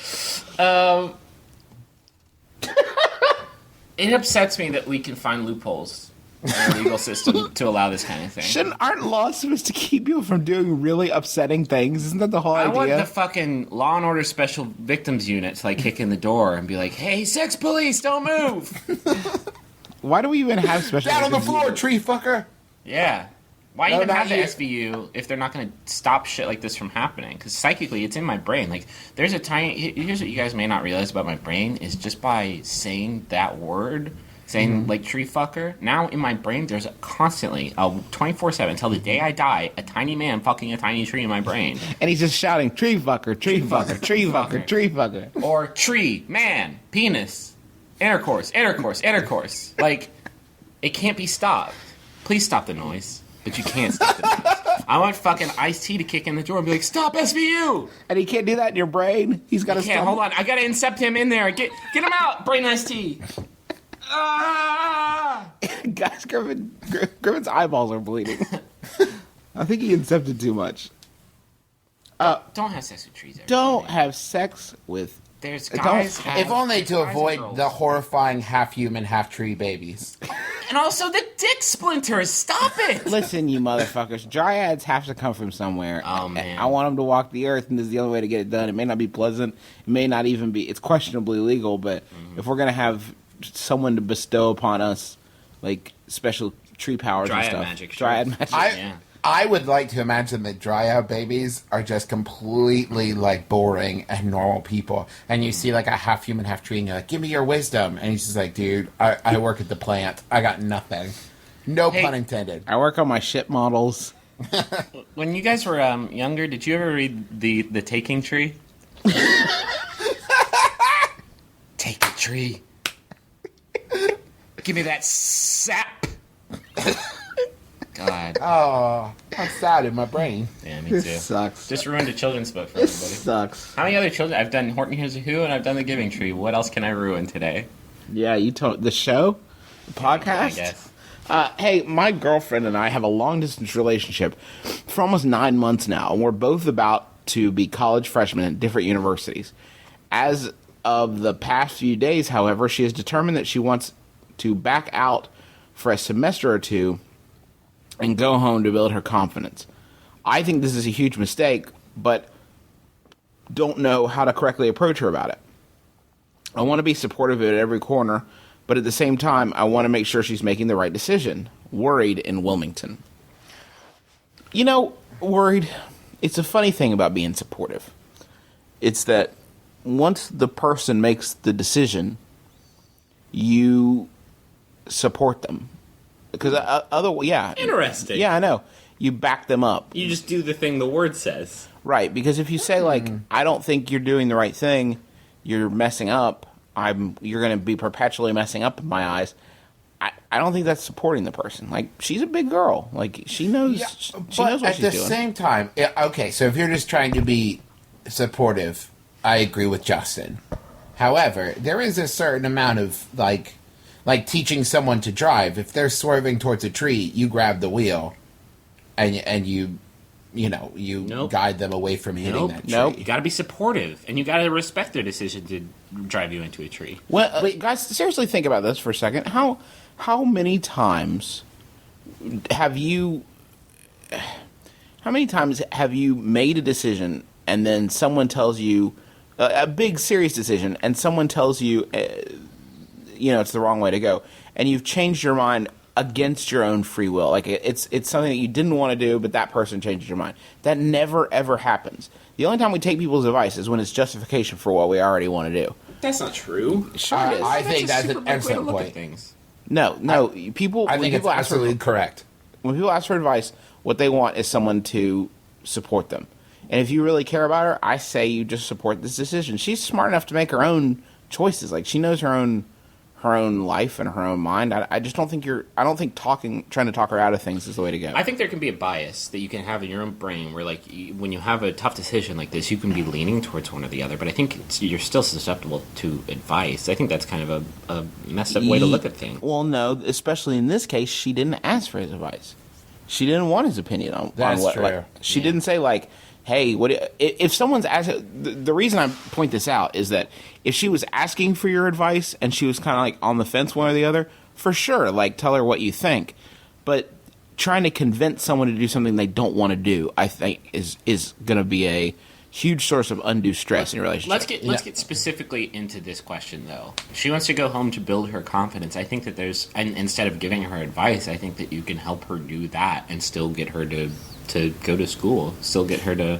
It upsets me that we can find loopholes in our legal system to allow this kind of thing. Aren't laws supposed to keep people from doing really upsetting things? Isn't that the whole I idea? want the fucking Law and Order Special Victims Unit to like kick in the door and be like, "Hey, sex police, don't move." Why do we even have special? Down on the education? floor, tree fucker. Yeah. Why No, even not have the you. SVU if they're not going to stop shit like this from happening? Because psychically, it's in my brain. Like, there's a tiny... Here's what you guys may not realize about my brain is just by saying that word, saying, like, tree fucker, now in my brain, there's constantly, 24/7, until the day I die, a tiny man fucking a tiny tree in my brain. And he's just shouting, tree fucker, tree fucker, tree fucker, tree fucker. Or tree, man, penis, intercourse, intercourse, intercourse. Like, it can't be stopped. Please stop the noise. But you can't stop the noise. I want fucking Ice-T to kick in the door and be like, stop SVU! And he can't do that in your brain. He's got to Can't, stop. hold on. I gotta incept him in there. Get him out, Brain Ice-T. Ah! Guys, Griffin's eyeballs are bleeding. I think he incepted too much. Don't have sex with trees. Everybody. Don't have sex with. There's don't guys. have- If only to guys and avoid girls. the horrifying half-human, half-tree babies. And also the dick splinters. Stop it. Listen, you motherfuckers. Dryads have to come from somewhere. Oh, man. I want them to walk the earth, and this is the only way to get it done. It may not be pleasant. It may not even be. It's questionably legal, but if we're going to have someone to bestow upon us, like, special tree powers Dryad and stuff. magic, sure. Dryad magic. Yeah. I would like to imagine that dryad babies are just completely, like, boring and normal people. And you see, like, a half-human, half-tree, and you're like, give me your wisdom. And he's just like, dude, I work at the plant. I got nothing. No Hey. pun intended. I work on my ship models. When you guys were younger, did you ever read the Taking Tree? Take a tree. Give me that sap. God. Oh, I'm sad in my brain. Yeah, me too. This sucks. Just ruined a children's book for This everybody. sucks. How many other children? I've done Horton Hears a Who, and I've done The Giving Tree. What else can I ruin today? Yeah, you told the show, the podcast. I guess. Hey, my girlfriend and I have a long distance relationship for almost 9 months now, and we're both about to be college freshmen at different universities. As of the past few days, however, she has determined that she wants to back out for a semester or two and go home to build her confidence. I think this is a huge mistake, but don't know how to correctly approach her about it. I want to be supportive of it at every corner, but at the same time, I want to make sure she's making the right decision. Worried in Wilmington. You know, worried, it's a funny thing about being supportive. It's that once the person makes the decision, you support them. Because Interesting. Yeah, I know. You back them up. You just do the thing the word says. Right, because if you say, like, I don't think you're doing the right thing, you're messing up, you're going to be perpetually messing up in my eyes, I don't think that's supporting the person. Like, she's a big girl. Like, she knows, she knows But what at she's the doing. same time, okay, so if you're just trying to be supportive, I agree with Justin. However, there is a certain amount of, like teaching someone to drive. If they're swerving towards a tree, you grab the wheel, and you Nope. guide them away from hitting that tree. Nope. You got to be supportive, and you got to respect their decision to drive you into a tree. Well, guys, seriously think about this for a second. How many times have you made a decision and then someone tells you a big serious decision and someone tells you it's the wrong way to go, and you've changed your mind against your own free will? Like, it's something that you didn't want to do, but that person changed your mind. That never ever happens. The only time we take people's advice is when it's justification for what we already want to do. That's not true. Sure it is. I think that's super an big way to excellent look at point. things. No, people. I when think it's people ask for- absolutely correct. when people ask for advice, what they want is someone to support them. And if you really care about her, I say you just support this decision. She's smart enough to make her own choices. Like, she knows her own life and her own mind. I just don't think trying to talk her out of things is the way to go. I think there can be a bias that you can have in your own brain where, like, when you have a tough decision like this, you can be leaning towards one or the other. But I think you're still susceptible to advice. I think that's kind of a messed up way to look at things. Well, no, especially in this case, she didn't ask for his advice. She didn't want his opinion on That's what. true. Like, she didn't say, like, hey, if someone's asking, the reason I point this out is that if she was asking for your advice and she was kind of like on the fence one or the other, for sure, like, tell her what you think. But trying to convince someone to do something they don't want to do, I think, is going to be a huge source of undue stress in your relationship. Let's get specifically into this question though. She wants to go home to build her confidence. I think that and instead of giving her advice, I think that you can help her do that and still get her to go to school, still get her to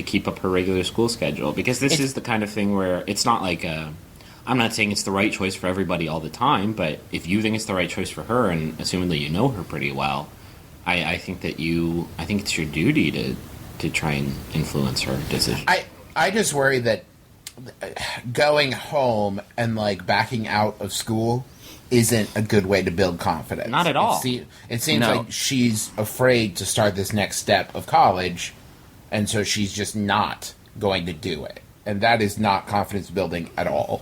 keep up her regular school schedule, because this is the kind of thing where it's not like I'm not saying it's the right choice for everybody all the time, but if you think it's the right choice for her, and assumingly you know her pretty well, I think that I think it's your duty to try and influence her decision. I just worry that going home and like backing out of school isn't a good way to build confidence. Not at all. It seems like she's afraid to start this next step of college, and so she's just not going to do it. And that is not confidence building at all.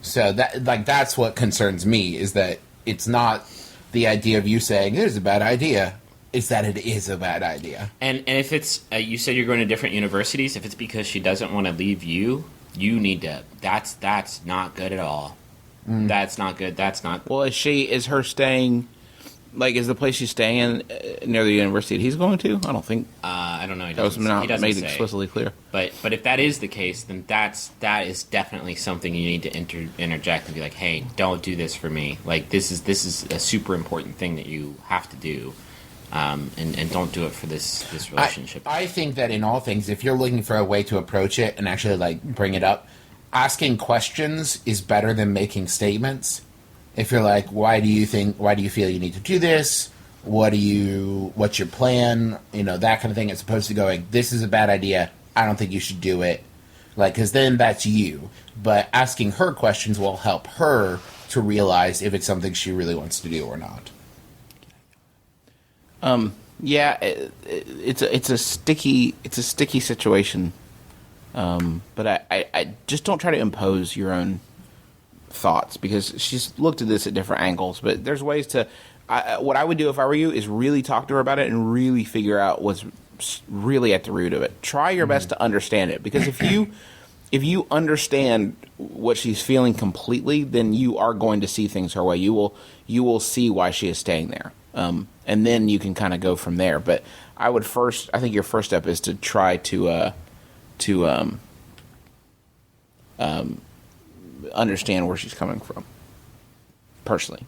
So that's what concerns me, is that it's not the idea of you saying it is a bad idea. It's that it is a bad idea. And if it's you said you're going to different universities, if it's because she doesn't want to leave you need to. That's not good at all. That's not good. That's not. Well, is her staying? Like, is the place she's staying in near the university he's going to? I don't think. I don't know. That was not made say. explicitly clear. But if that is the case, then that is definitely something you need to interject and be like, hey, don't do this for me. Like, this is a super important thing that you have to do, and don't do it for this relationship. I think that in all things, if you're looking for a way to approach it and actually like bring it up, asking questions is better than making statements. If you're like, why do you feel you need to do this? What's your plan? That kind of thing, as opposed to going, this is a bad idea, I don't think you should do it. Like, because then that's you. But asking her questions will help her to realize if it's something she really wants to do or not. Yeah, it's a sticky situation. But I just don't try to impose your own thoughts, because she's looked at this at different angles. But there's ways to. What I would do if I were you is really talk to her about it and really figure out what's really at the root of it. Try your best to understand it, because if you understand what she's feeling completely, then you are going to see things her way. You will see why she is staying there, and then you can kind of go from there. But I think your first step is to try to understand where she's coming from. Personally,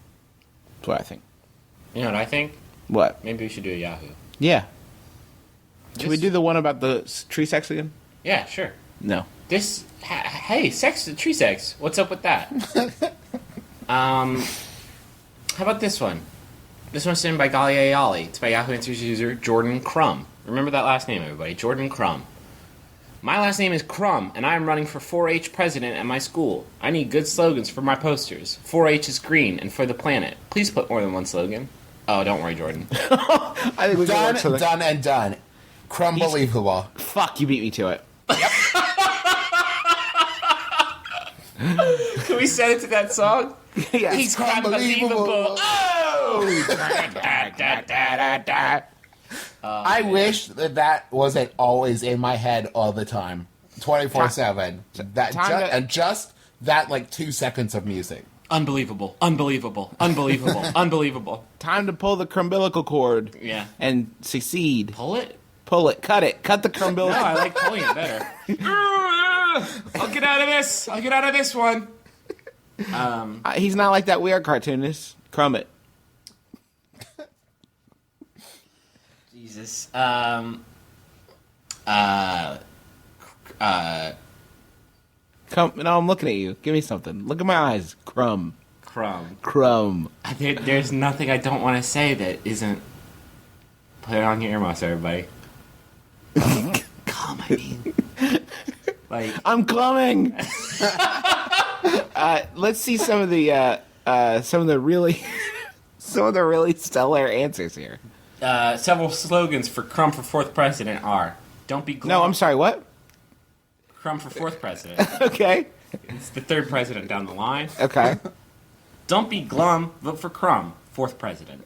that's what I think. You know what I think? What? Maybe we should do a Yahoo. Yeah. Should we do the one about the tree sex again? Yeah, sure. No. Hey, tree sex. What's up with that? How about this one? This one's sent in by Gali Ayali. It's by Yahoo Answers user Jordan Crumb. Remember that last name, everybody. Jordan Crumb. My last name is Crumb, and I am running for 4-H president at my school. I need good slogans for my posters. 4-H is green and for the planet. Please put more than one slogan. Oh, don't worry, Jordan. I think we Done and done. Krumbelievable. Fuck, you beat me to it. Can we set it to that song? Yeah. He's Krumbelievable. I wish that wasn't always in my head all the time, 24/7. Just that like 2 seconds of music. Unbelievable. Unbelievable. Unbelievable. Unbelievable. Time to pull the crumbilical cord. Yeah. And succeed. Pull it? Pull it. Cut it. Cut the crumbilical. No, I like pulling it better. I'll get out of this. I'll get out of this one. He's not like that. We are cartoonists. Crumb it. Jesus. Come. No, I'm looking at you. Give me something. Look at my eyes. Crumb. Crumb. There's nothing I don't want to say that isn't. Put it on your earmuffs, everybody. Come, I mean. Like, I'm coming. Let's see some of the really stellar answers here. Several slogans for Crumb for fourth president are: "Don't be glum." No, I'm sorry. What? Crumb for fourth president. Okay. It's the third president down the line. Okay. Don't be glum. Vote for Crumb, fourth president.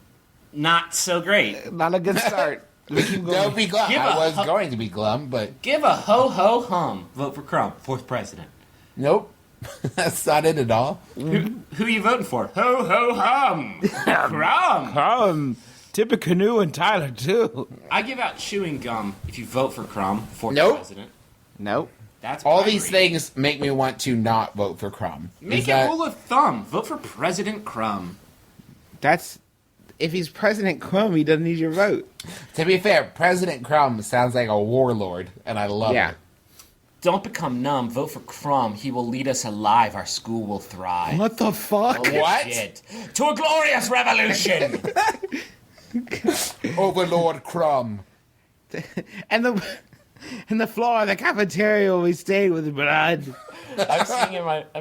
Not so great. Not a good start. Don't be glum. I was going to be glum, but Give a ho ho hum. Vote for Crumb, fourth president. nope. That's not it at all. Who are you voting for? Ho ho hum. Crumb. Crumb. Tippecanoe and Tyler, too. I give out chewing gum if you vote for Crumb for Nope. president. Nope. That's All bribery. these things make me want to not vote for Crumb. Make it rule of thumb. Vote for President Crumb. That's... If he's President Crumb, he doesn't need your vote. To be fair, President Crumb sounds like a warlord, and I love it. Don't become numb. Vote for Crumb. He will lead us alive. Our school will thrive. What the fuck? Holy What? shit. To a glorious revolution. Overlord Crumb. And the floor of the cafeteria will be stained with blood. I'm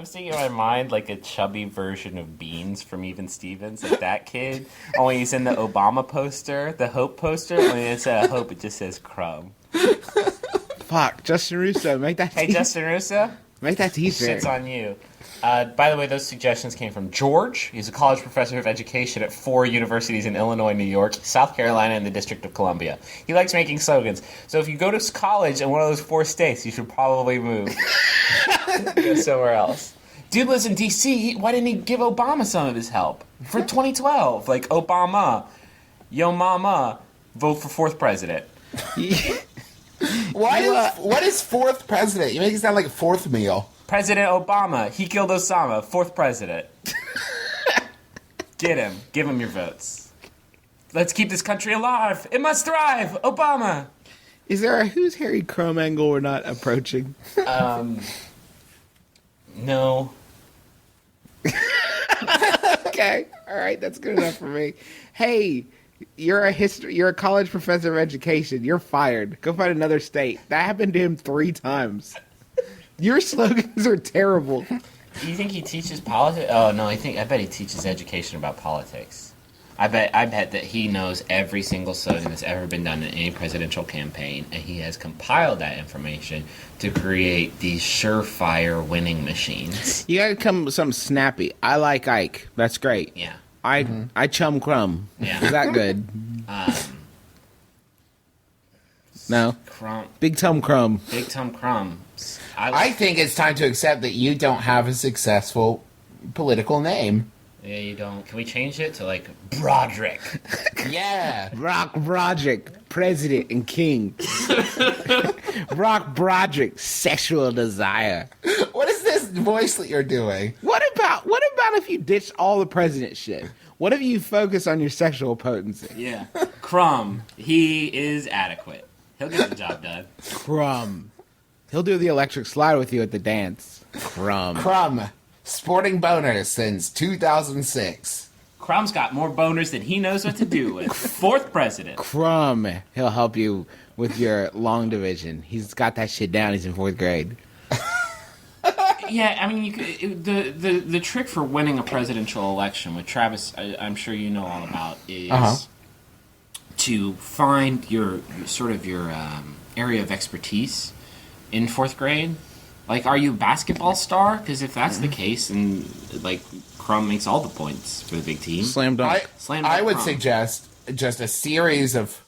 seeing in my mind like a chubby version of Beans from Even Stevens, like that kid. Only he's in the Obama poster, the Hope poster. Only instead of Hope, it just says Crumb. Fuck, Justin Russo, make that Hey, teeth. Justin Russo, Make that teeth shit's on you. By the way, those suggestions came from George. He's a college professor of education at 4 universities in Illinois, New York, South Carolina, and the District of Columbia. He likes making slogans. So if you go to college in one of those 4 states, you should probably move. Go somewhere else. Dude lives in D.C. Why didn't he give Obama some of his help? For 2012. Like, Obama, yo mama, vote for 4th president. What is 4th president? You make it sound like a 4th meal. President Obama, he killed Osama, 4th president. Get him. Give him your votes. Let's keep this country alive. It must thrive. Obama. Is there a Who's Harry Crumb angle we're not approaching? No. Okay, all right, that's good enough for me. Hey, you're a college professor of education. You're fired. Go find another state. That happened to him 3 times. Your slogans are terrible. Do you think he teaches politics? Oh no, I bet he teaches education about politics. I bet that he knows every single slogan that's ever been done in any presidential campaign, and he has compiled that information to create these surefire winning machines. You gotta come with something snappy. I like Ike. That's great. Yeah. I chum Crumb. Yeah. Is that good? No. Crumb, Big Tum Crumb. Big Tom Crumbs. I think it's time to accept that you don't have a successful political name. Yeah, you don't. Can we change it to like Broderick? Yeah. Brock Broderick, president and king. Brock Broderick, sexual desire. What is this voice that you're doing? What about if you ditch all the president shit? What if you focus on your sexual potency? Yeah. Crumb. He is adequate. He'll get the job done. Crumb. He'll do the electric slide with you at the dance. Crumb. Crumb. Sporting boners since 2006. Crumb's got more boners than he knows what to do with. 4th president. Crumb. He'll help you with your long division. He's got that shit down. He's in 4th grade. Yeah, I mean, the trick for winning a presidential election, which Travis, I'm sure you know all about, is to find your area of expertise in 4th grade. Like, are you a basketball star? Because if that's the case, then like Crumb makes all the points for the big team. Slam dunk. Slam dunk I would Crumb. suggest just a series of.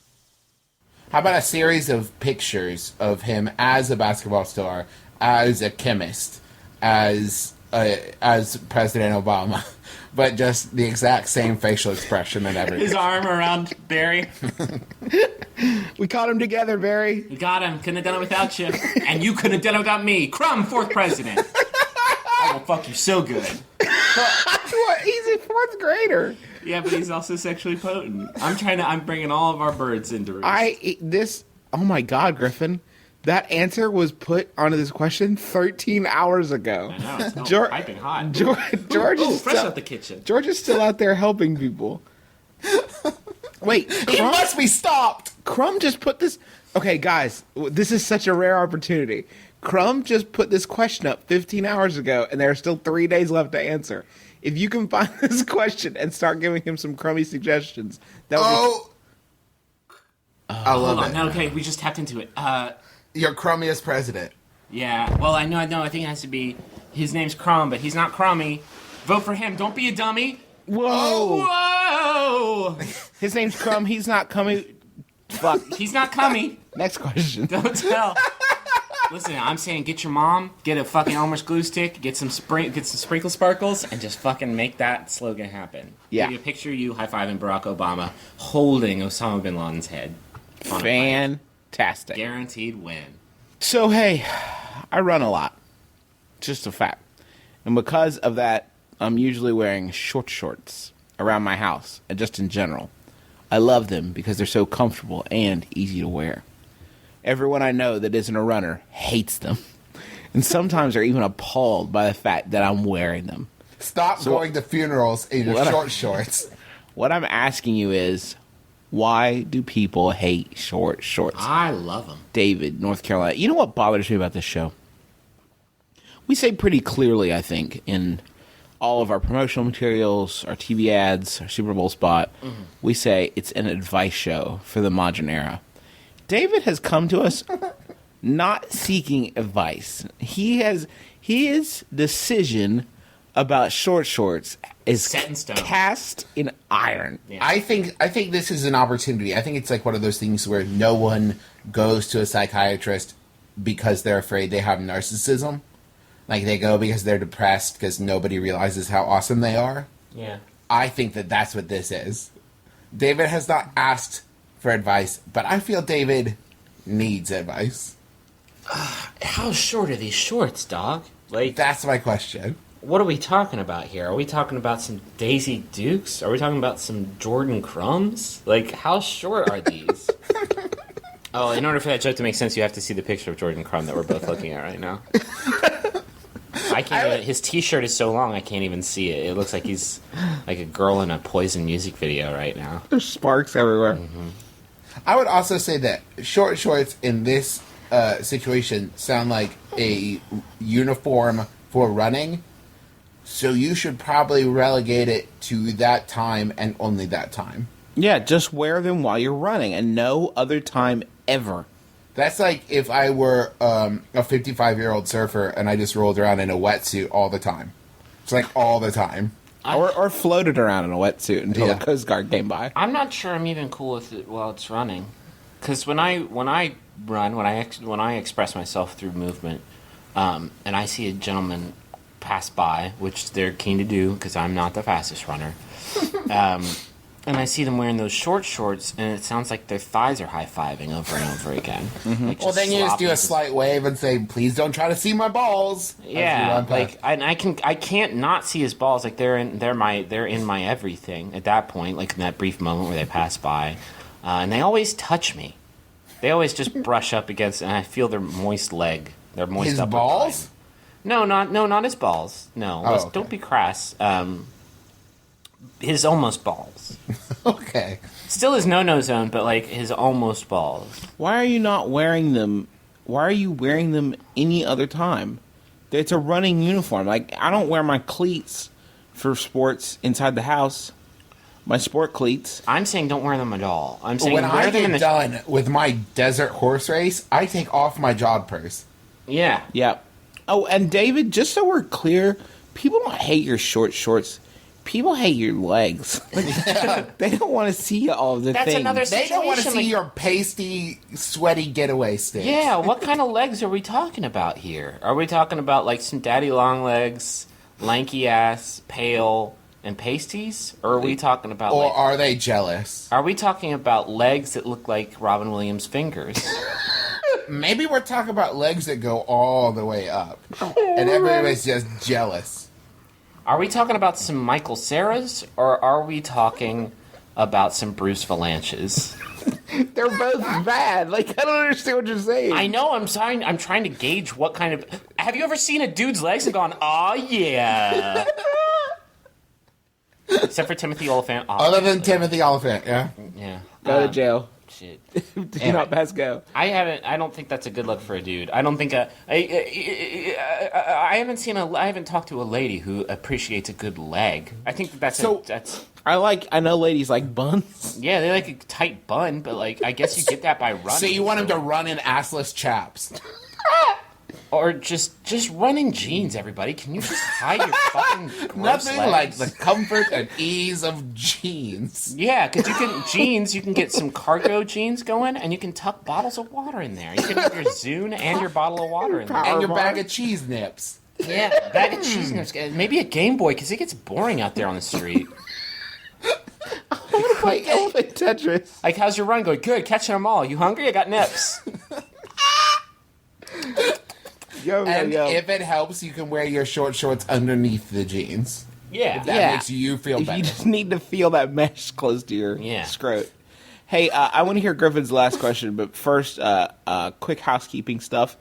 How about a series of pictures of him as a basketball star, as a chemist, as President Obama, but just the exact same facial expression and everything. His arm around Barry. We caught him together, Barry. We got him. Couldn't have done it without you. And you couldn't have done it without me. Crumb, 4th president. I will fuck you so good. What? He's a 4th grader. Yeah, but he's also sexually potent. I'm bringing all of our birds into roost. Oh my God, Griffin. That answer was put onto this question 13 hours ago. I know, it's piping hot. George Ooh, is fresh still, out the kitchen. George is still out there helping people. Wait, He must be stopped! Crumb just put this... Okay, guys, this is such a rare opportunity. Crumb just put this question up 15 hours ago, and there are still 3 days left to answer. If you can find this question and start giving him some crummy suggestions, that would I love Hold on. it. Okay, we just tapped into it. Your crummiest president. Yeah. Well, I know. I think it has to be... His name's Crumb, but he's not crummy. Vote for him. Don't be a dummy. Whoa! Whoa! His name's Crumb. He's not coming. Fuck. He's not cummy. Next question. Don't tell. Listen, I'm saying get your mom, get a fucking Elmer's glue stick, get some sprinkle sparkles, and just fucking make that slogan happen. Yeah. Give you a picture of you high-fiving Barack Obama holding Osama bin Laden's head. On a mic. Fantastic. Guaranteed win. So, hey, I run a lot. Just a fact. And because of that, I'm usually wearing shorts around my house and just in general. I love them because they're so comfortable and easy to wear. Everyone I know that isn't a runner hates them. And sometimes they're even appalled by the fact that I'm wearing them. Stop going to funerals in your short shorts. What I'm asking you is, why do people hate short shorts? I love them. David, North Carolina. You know what bothers me about this show? We say pretty clearly, I think, in all of our promotional materials, our TV ads, our Super Bowl spot, we say it's an advice show for the modern era. David has come to us not seeking advice. His decision about short shorts is set in stone. Cast in iron. Yeah. I think this is an opportunity. I think it's like one of those things where no one goes to a psychiatrist because they're afraid they have narcissism. Like, they go because they're depressed because nobody realizes how awesome they are. Yeah. I think that that's what this is. David has not asked for advice, but I feel David needs advice. How short are these shorts, dog? Like, That's my question. what are we talking about here? Are we talking about some Daisy Dukes? Are we talking about some Jordan Crumbs? Like, how short are these? Oh, in order for that joke to make sense, you have to see the picture of Jordan Crumb that we're both looking at right now. I can't even, his t-shirt is so long I can't even see it. It looks like he's like a girl in a Poison music video right now. There's sparks everywhere. I would also say that short shorts in this situation sound like a uniform for running, so you should probably relegate it to that time and only that time. Yeah, just wear them while you're running and no other time ever. That's like if I were a 55-year-old surfer and I just rolled around in a wetsuit all the time. It's like all the time. Or floated around in a wetsuit until Yeah. the Coast Guard came by. I'm not sure I'm even cool with it while it's running, because when I run, when I express myself through movement, and I see a gentleman pass by, which they're keen to do because I'm not the fastest runner, and I see them wearing those short shorts, and it sounds like their thighs are high-fiving over and over again. Like, Well, then you just do a sloppy. slight wave and say, "Please don't try to see my balls." as you Yeah, run past. like I can't not see his balls. Like they're in my everything at that point. Like in that brief moment where they pass by, and they always touch me. They always just brush up against, and I feel their moist leg. Their moist His upper balls? thigh. No, not his balls. No, Oh, let's- okay. don't be crass. His almost balls. Okay. Still his no-no zone, but like his almost balls. Why are you not wearing them? Why are you wearing them any other time? It's a running uniform. Like, I don't wear my cleats for sports inside the house. My sport cleats. I'm saying don't wear them at all. I'm saying When wear I them in get the done with my desert horse race, I take off my jod purse. Yeah. Yeah. Oh, and David, just so we're clear, people don't hate your short shorts. People hate your legs. They don't want to see all the That's things. another They don't want to situation, see like- your pasty, sweaty getaway sticks. Yeah, what kind of legs are we talking about here? Are we talking about like some daddy long legs, lanky ass, pale, and pasties? Or are we talking about Or like, are they jealous? are we talking about legs that look like Robin Williams' fingers? Maybe we're talking about legs that go all the way up. And everybody's just jealous. Are we talking about some Michael Cera's, or are we talking about some Bruce Valanches? They're both bad. Like, I don't understand what you're saying. I know. I'm trying to gauge what kind of. Have you ever seen a dude's legs and gone, "Oh yeah"? Except for Timothy Olyphant. Other than obviously. Timothy Olyphant, yeah. Yeah. Go to jail. Shit. Do not pass go. I don't think that's a good look for a dude. I don't think I haven't talked to a lady who appreciates a good leg. I think that's So- that's I know ladies like buns. yeah, they like a tight bun, but like I guess you get that by running. So you want him to run in assless chaps. Or just running jeans, everybody. Can you just hide your fucking gross Nothing legs? like the comfort and ease of jeans. Yeah, because you can get some cargo jeans going, and you can tuck bottles of water in there. You can have your Zune and your bottle of water in there. And your bag of cheese nips. Yeah, bag of cheese nips. Maybe a Game Boy, because it gets boring out there on the street. I want to play Tetris. Like, how's your run going? Good, catching them all. You hungry? I got nips. And if it helps, you can wear your short shorts underneath the jeans. Yeah. That makes you feel If better. you just need to feel that mesh close to your scrot. Hey, I want to hear Griffin's last question, but first, quick housekeeping stuff.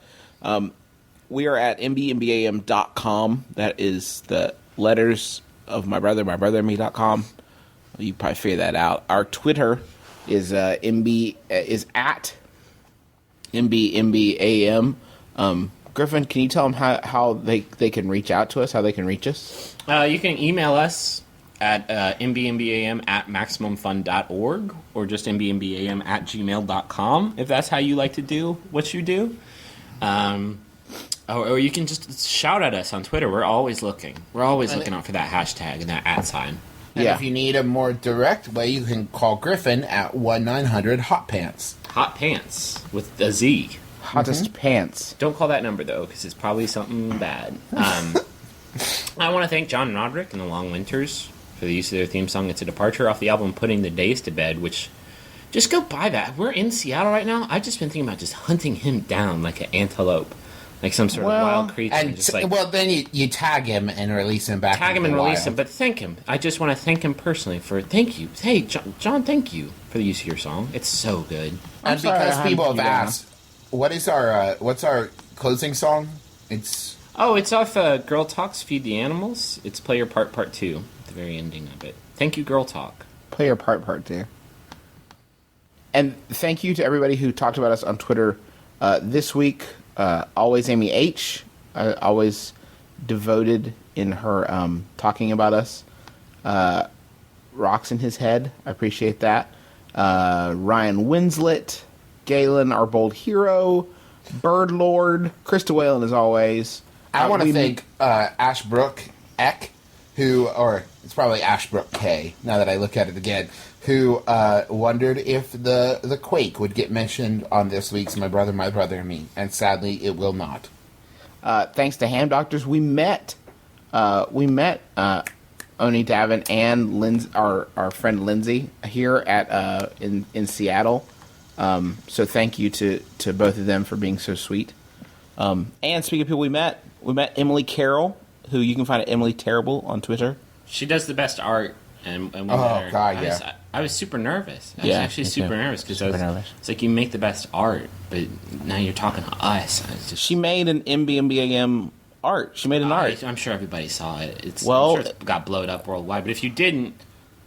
We are at MBMBaM.com. That is the letters of my brother and me.com. You probably figure that out. Our Twitter is at MBMBaM. Griffin, can you tell them how they can reach out to us, how they can reach us? You can email us at MBMBaM@MaximumFun.org or just MBMBaM@gmail.com if that's how you like to do what you do. Or you can just shout at us on Twitter. We're always looking. We're always looking out for that hashtag and that @ And if you need a more direct way, you can call Griffin at 1-900-HOT-PANTS. Hot Pants with a Z. Hottest pants. Don't call that number, though, because it's probably something bad. I want to thank John and Roderick and the Long Winters for the use of their theme song. It's a departure off the album Putting the Days to Bed, which, just go buy that. We're in Seattle right now. I've just been thinking about just hunting him down like an antelope, like some sort of wild creature. And just like, then you tag him and release him back. tag him into and the release wild. him, but thank him. I just want to thank him personally for thank you. Hey, John, thank you for the use of your song. It's so good. And sorry because I people hunted have you down. asked, what's our closing song? It's Oh, it's off Girl Talk's Feed the Animals. It's Play Your Part 2, the very ending of it. Thank you, Girl Talk. Play your part two. And thank you to everybody who talked about us on Twitter this week. Always Amy H. Always devoted in her talking about us. Rocks in his head. I appreciate that. Ryan Winslet. Galen, our bold hero. Bird Lord. Krista Whalen, as always. I want to we- thank Ashbrook Eck, or it's probably Ashbrook K, now that I look at it again, who wondered if the quake would get mentioned on this week's My Brother and Me, and sadly it will not. Thanks to Ham Doctors, we met Oni Davin and our friend Lindsay here at in Seattle. So thank you to both of them for being so sweet. And speaking of people we met Emily Carroll, who you can find at Emily Terrible on Twitter. She does the best art, and we Oh, met her. God, yeah. I was super nervous. I was Yeah, actually me super too. nervous because Super nervous. it's like you make the best art, but now you're talking to us. It's just, She made an MBMBAM art. She made an art. I'm sure everybody saw it. Well- I'm sure it got blowed up worldwide. But if you didn't,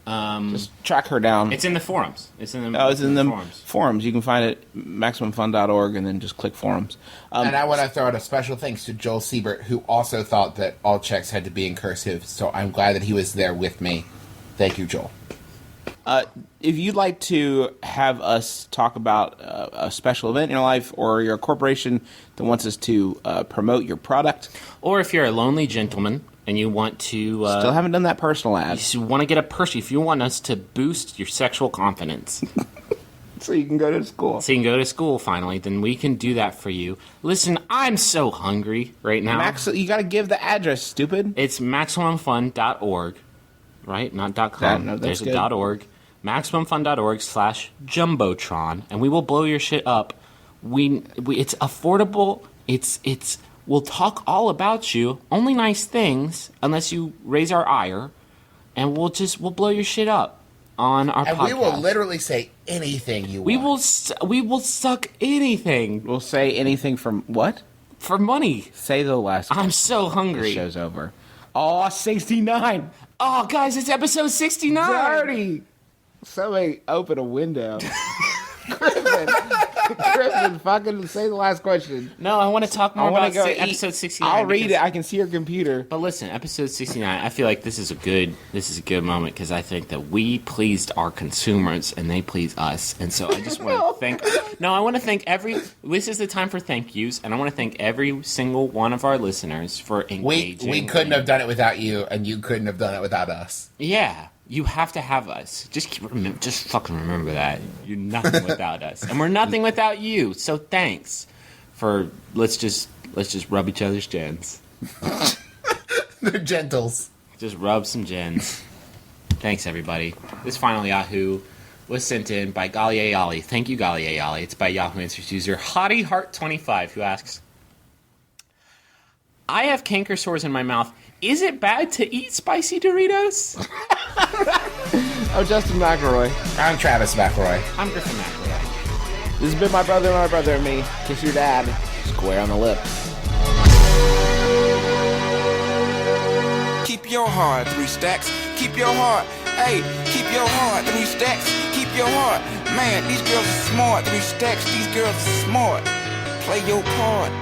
Just track her down. it's in the forums. It's in the it's in the forums. forums. You can find it at MaximumFun.org and then just click forums. And I want to throw out a special thanks to Joel Siebert, who also thought that all checks had to be in cursive, so I'm glad that he was there with me. Thank you, Joel. If you'd like to have us talk about a special event in your life, or you're a corporation that wants us to promote your product, Or if you're a lonely gentleman and you want to still haven't done that personal ad, you want to get a person, if you want us to boost your sexual confidence, so you can go to school. so you can go to school finally, then we can do that for you. Listen, I'm so hungry right now. You got to give the address, stupid. It's MaximumFun.org, right? Not .com. No, that's There's good. a .org. MaximumFun.org/Jumbo-tron, and we will blow your shit up. It's affordable. We'll talk all about you. Only nice things, unless you raise our ire, and we'll blow your shit up on our And podcast. we will literally say anything you want. We will suck anything We'll say anything from what? for money. Say the last. I'm so The hungry. show's over. Oh, 69. Oh, guys, it's episode 69. Dirty. Somebody open a window. Griffin. Griffin, fucking say the last question. No, I want to talk more I want about to go episode 69. I'll read because- it. I can see your computer. But listen, episode 69, I feel like this is a good moment because I think that we pleased our consumers and they pleased us. And so I just want to thank I want to thank this is the time for thank yous, and I want to thank every single one of our listeners for engaging. We couldn't have done it without you, and you couldn't have done it without us. Yeah, you have to have us. Just fucking remember that. You're nothing without us, and we're nothing without you. So thanks for let's just rub each other's gens. They're gentles. Just rub some gens. Thanks, everybody. This final Yahoo was sent in by Galiayali. Thank you, Galiayali. It's by Yahoo Answers user Hottie Heart 25, who asks, I have canker sores in my mouth. Is it bad to eat spicy Doritos? I'm Justin McElroy. I'm Travis McElroy. I'm Griffin McElroy. This has been my brother and me. Kiss your dad. Square on the lips. Keep your heart, 3 stacks. Keep your heart. Hey, keep your heart, 3 stacks. Keep your heart. Man, these girls are smart. 3 stacks, these girls are smart. Play your part.